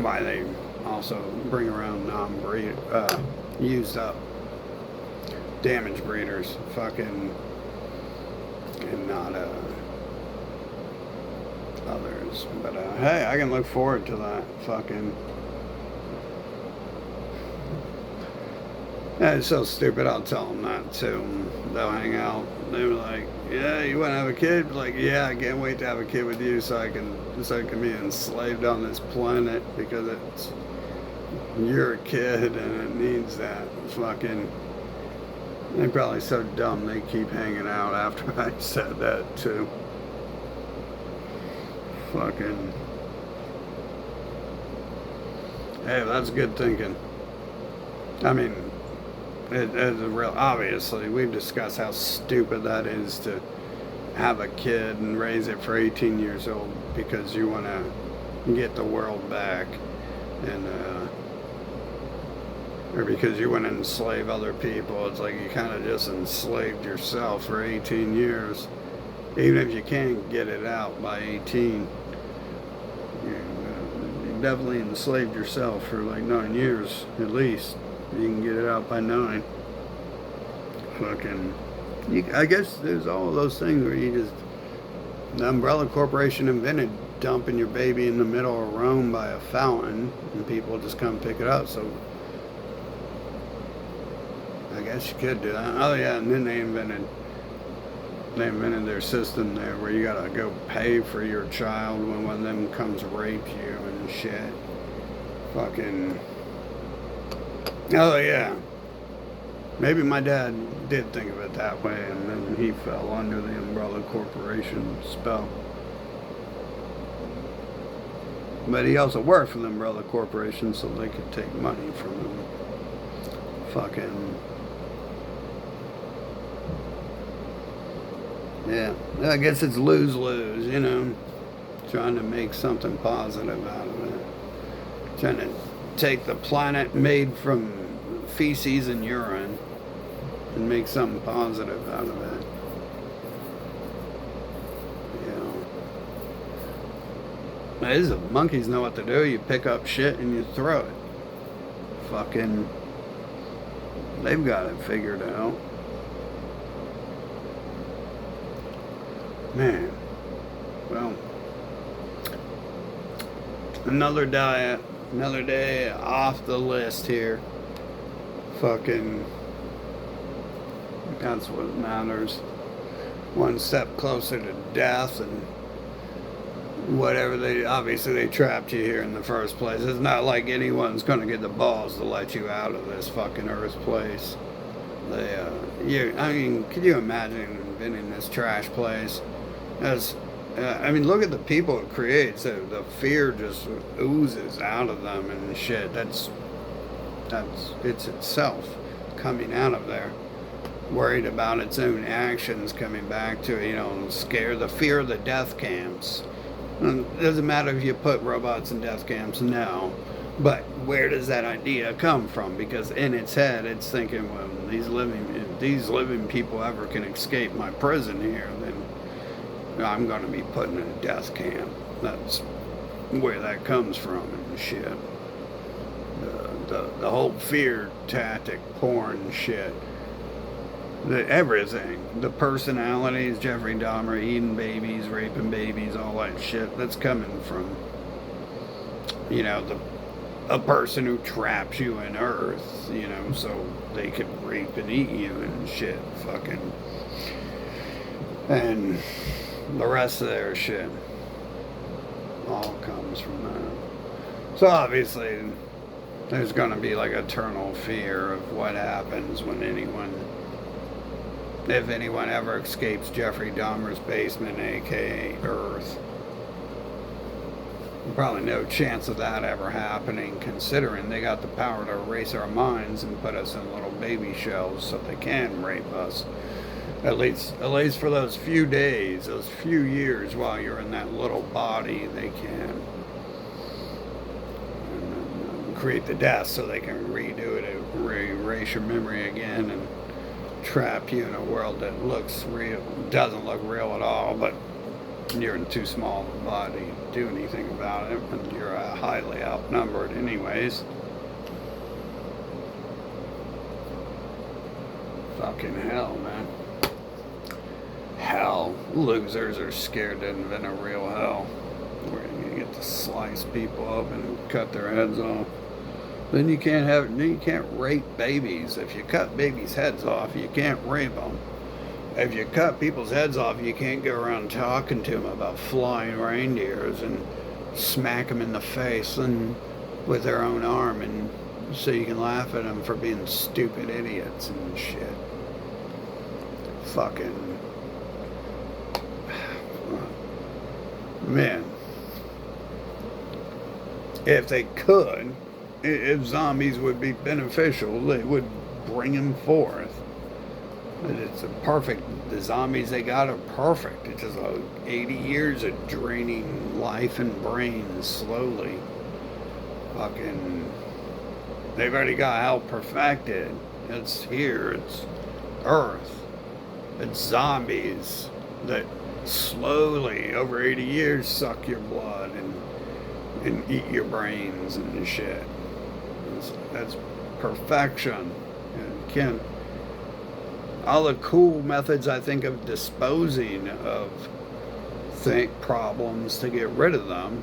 why they also bring around used up, damaged breeders. Fucking. And not, others. But hey, I can look forward to that. Fucking. Yeah, it's so stupid. I'll tell them that too. They'll hang out. They were like, "Yeah, you want to have a kid?" Like, "Yeah, I can't wait to have a kid with you, so I can be enslaved on this planet because it's you're a kid and it needs that." Fucking. They're probably so dumb they keep hanging out after I said that too. Fucking. Hey, that's good thinking. I mean, it's real. Obviously, we've discussed how stupid that is to have a kid and raise it for 18 years old because you want to get the world back, and or because you want to enslave other people. It's like you kind of just enslaved yourself for 18 years. Even if you can't get it out by 18. You definitely enslaved yourself for like 9 years at least. You can get it out by 9. Fucking. I guess there's all of those things where you just. The Umbrella Corporation invented dumping your baby in the middle of Rome by a fountain and people just come pick it up. So I guess you could do that. Oh yeah, and then they invented their system there where you gotta go pay for your child when one of them comes rape you and shit. Fucking. Oh yeah. Maybe my dad did think of it that way, and then he fell under the umbrella corporation spell. But he also worked for the umbrella corporation so they could take money from him. Fucking. Yeah, I guess it's lose-lose, you know. Trying to make something positive out of it. Trying to take the planet made from feces and urine and make something positive out of it. You know. It is, monkeys know what to do. You pick up shit and you throw it. Fucking. They've got it figured out. Man. Well. Another day off the list here. Fucking. That's what matters. One step closer to death and whatever obviously they trapped you here in the first place. It's not like anyone's gonna get the balls to let you out of this fucking Earth place. I mean, could you imagine being in this trash place? I mean, look at the people it creates. The fear just oozes out of them and shit. That's it's itself coming out of there. Worried about its own actions coming back to it, you know, the fear of the death camps. And it doesn't matter if you put robots in death camps, no. But where does that idea come from? Because in its head, it's thinking, well, if these living people ever can escape my prison here, then I'm going to be put in a death camp. That's where that comes from and shit. The whole fear tactic, porn shit. Everything. The personalities, Jeffrey Dahmer eating babies, raping babies, all that shit. That's coming from, you know, a person who traps you in Earth, you know, so they could rape and eat you and shit. Fucking. And the rest of their shit all comes from that. So obviously, there's going to be like eternal fear of what happens when if anyone ever escapes Jeffrey Dahmer's basement, aka Earth. Probably no chance of that ever happening, considering they got the power to erase our minds and put us in little baby shells so they can rape us. At least for those few days, those few years while you're in that little body, they can. And create the death so they can redo it, erase your memory again, and trap you in a world that looks real, doesn't look real at all, but you're in too small of a body to do anything about it, and you're highly outnumbered anyways. Fucking hell, man. Hell. Losers are scared to invent a real hell where you get to slice people up and cut their heads off. Then you can't rape babies. If you cut babies' heads off, you can't rape them. If you cut people's heads off, you can't go around talking to them about flying reindeers and smack them in the face and with their own arm, and so you can laugh at them for being stupid idiots and shit. Fucking man. If they could. If zombies would be beneficial, they would bring them forth. It's a perfect. The zombies they got are perfect. It's just 80 years of draining life and brains slowly. Fucking. They've already got hell perfected. It's here. It's Earth. It's zombies that slowly, over 80 years, suck your blood and eat your brains and shit. That's perfection. And all the cool methods I think of disposing of problems to get rid of them,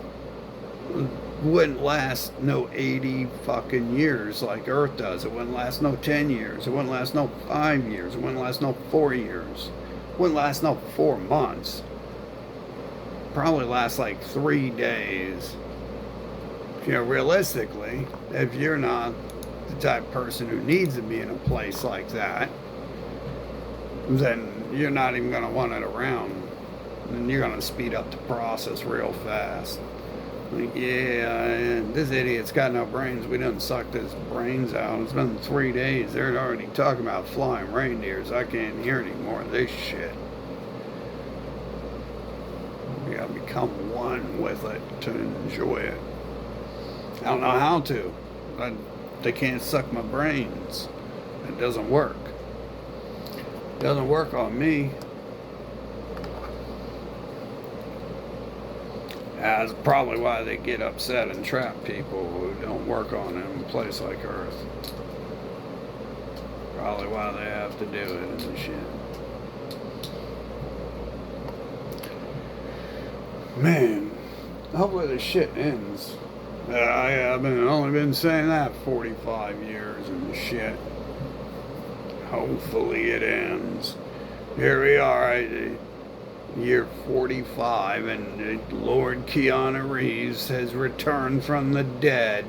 wouldn't last no 80 fucking years like Earth does. It wouldn't last no 10 years. It wouldn't last no 5 years. It wouldn't last no 4 years. It wouldn't last no 4 months. Probably last like 3 days. You know, realistically, if you're not the type of person who needs to be in a place like that, then you're not even going to want it around. And you're going to speed up the process real fast. Like, yeah, this idiot's got no brains. We done sucked his brains out. It's been 3 days. They're already talking about flying reindeers. I can't hear any more of this shit. You gotta become one with it to enjoy it. I don't know how to. They can't suck my brains. It doesn't work. It doesn't work on me. That's probably why they get upset and trap people who don't work on it in a place like Earth. Probably why they have to do it and shit. Man, hopefully this shit ends. I've only been saying that 45 years and shit. Hopefully it ends. Here we are. Year 45, and Lord Keanu Reeves has returned from the dead.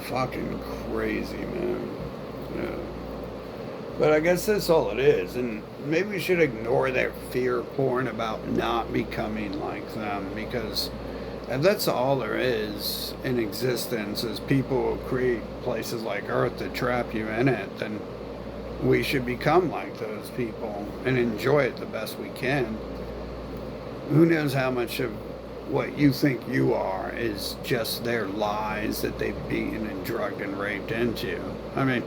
Fucking crazy, man. Yeah. But I guess that's all it is, and maybe we should ignore that fear porn about not becoming like them, because if that's all there is in existence, is people who create places like Earth to trap you in it, then we should become like those people and enjoy it the best we can. Who knows how much of what you think you are is just their lies that they've beaten and drugged and raped into. I mean,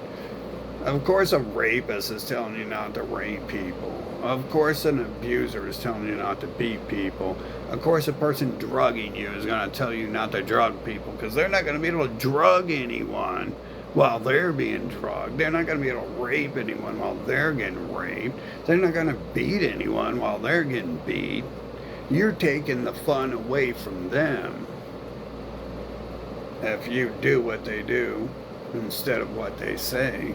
of course a rapist is telling you not to rape people. Of course an abuser is telling you not to beat people. Of course a person drugging you is going to tell you not to drug people, because they're not going to be able to drug anyone while they're being drugged. They're not going to be able to rape anyone while they're getting raped. They're not going to beat anyone while they're getting beat. You're taking the fun away from them if you do what they do instead of what they say.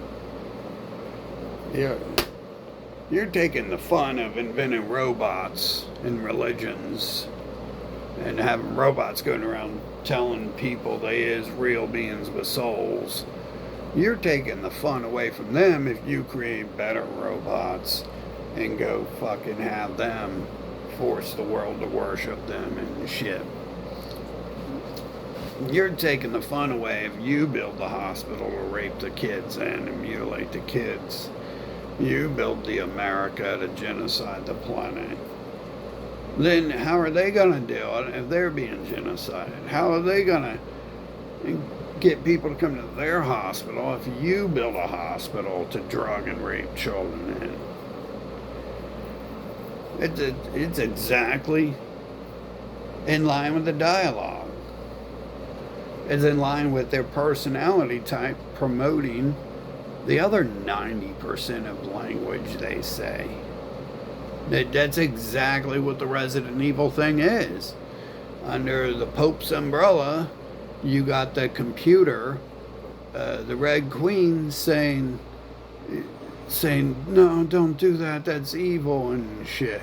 Yeah. You're taking the fun of inventing robots and religions and having robots going around telling people they is real beings with souls. You're taking the fun away from them if you create better robots and go fucking have them force the world to worship them and shit. You're taking the fun away if you build the hospital to rape the kids and mutilate the kids. You build the America to genocide the planet. Then how are they going to do it if they're being genocided? How are they going to get people to come to their hospital if you build a hospital to drug and rape children in? It's exactly in line with the dialogue. It's in line with their personality type promoting the other 90% of language they say. That's exactly what the Resident Evil thing is. Under the Pope's umbrella, you got the computer, the Red Queen saying, no, don't do that, that's evil and shit.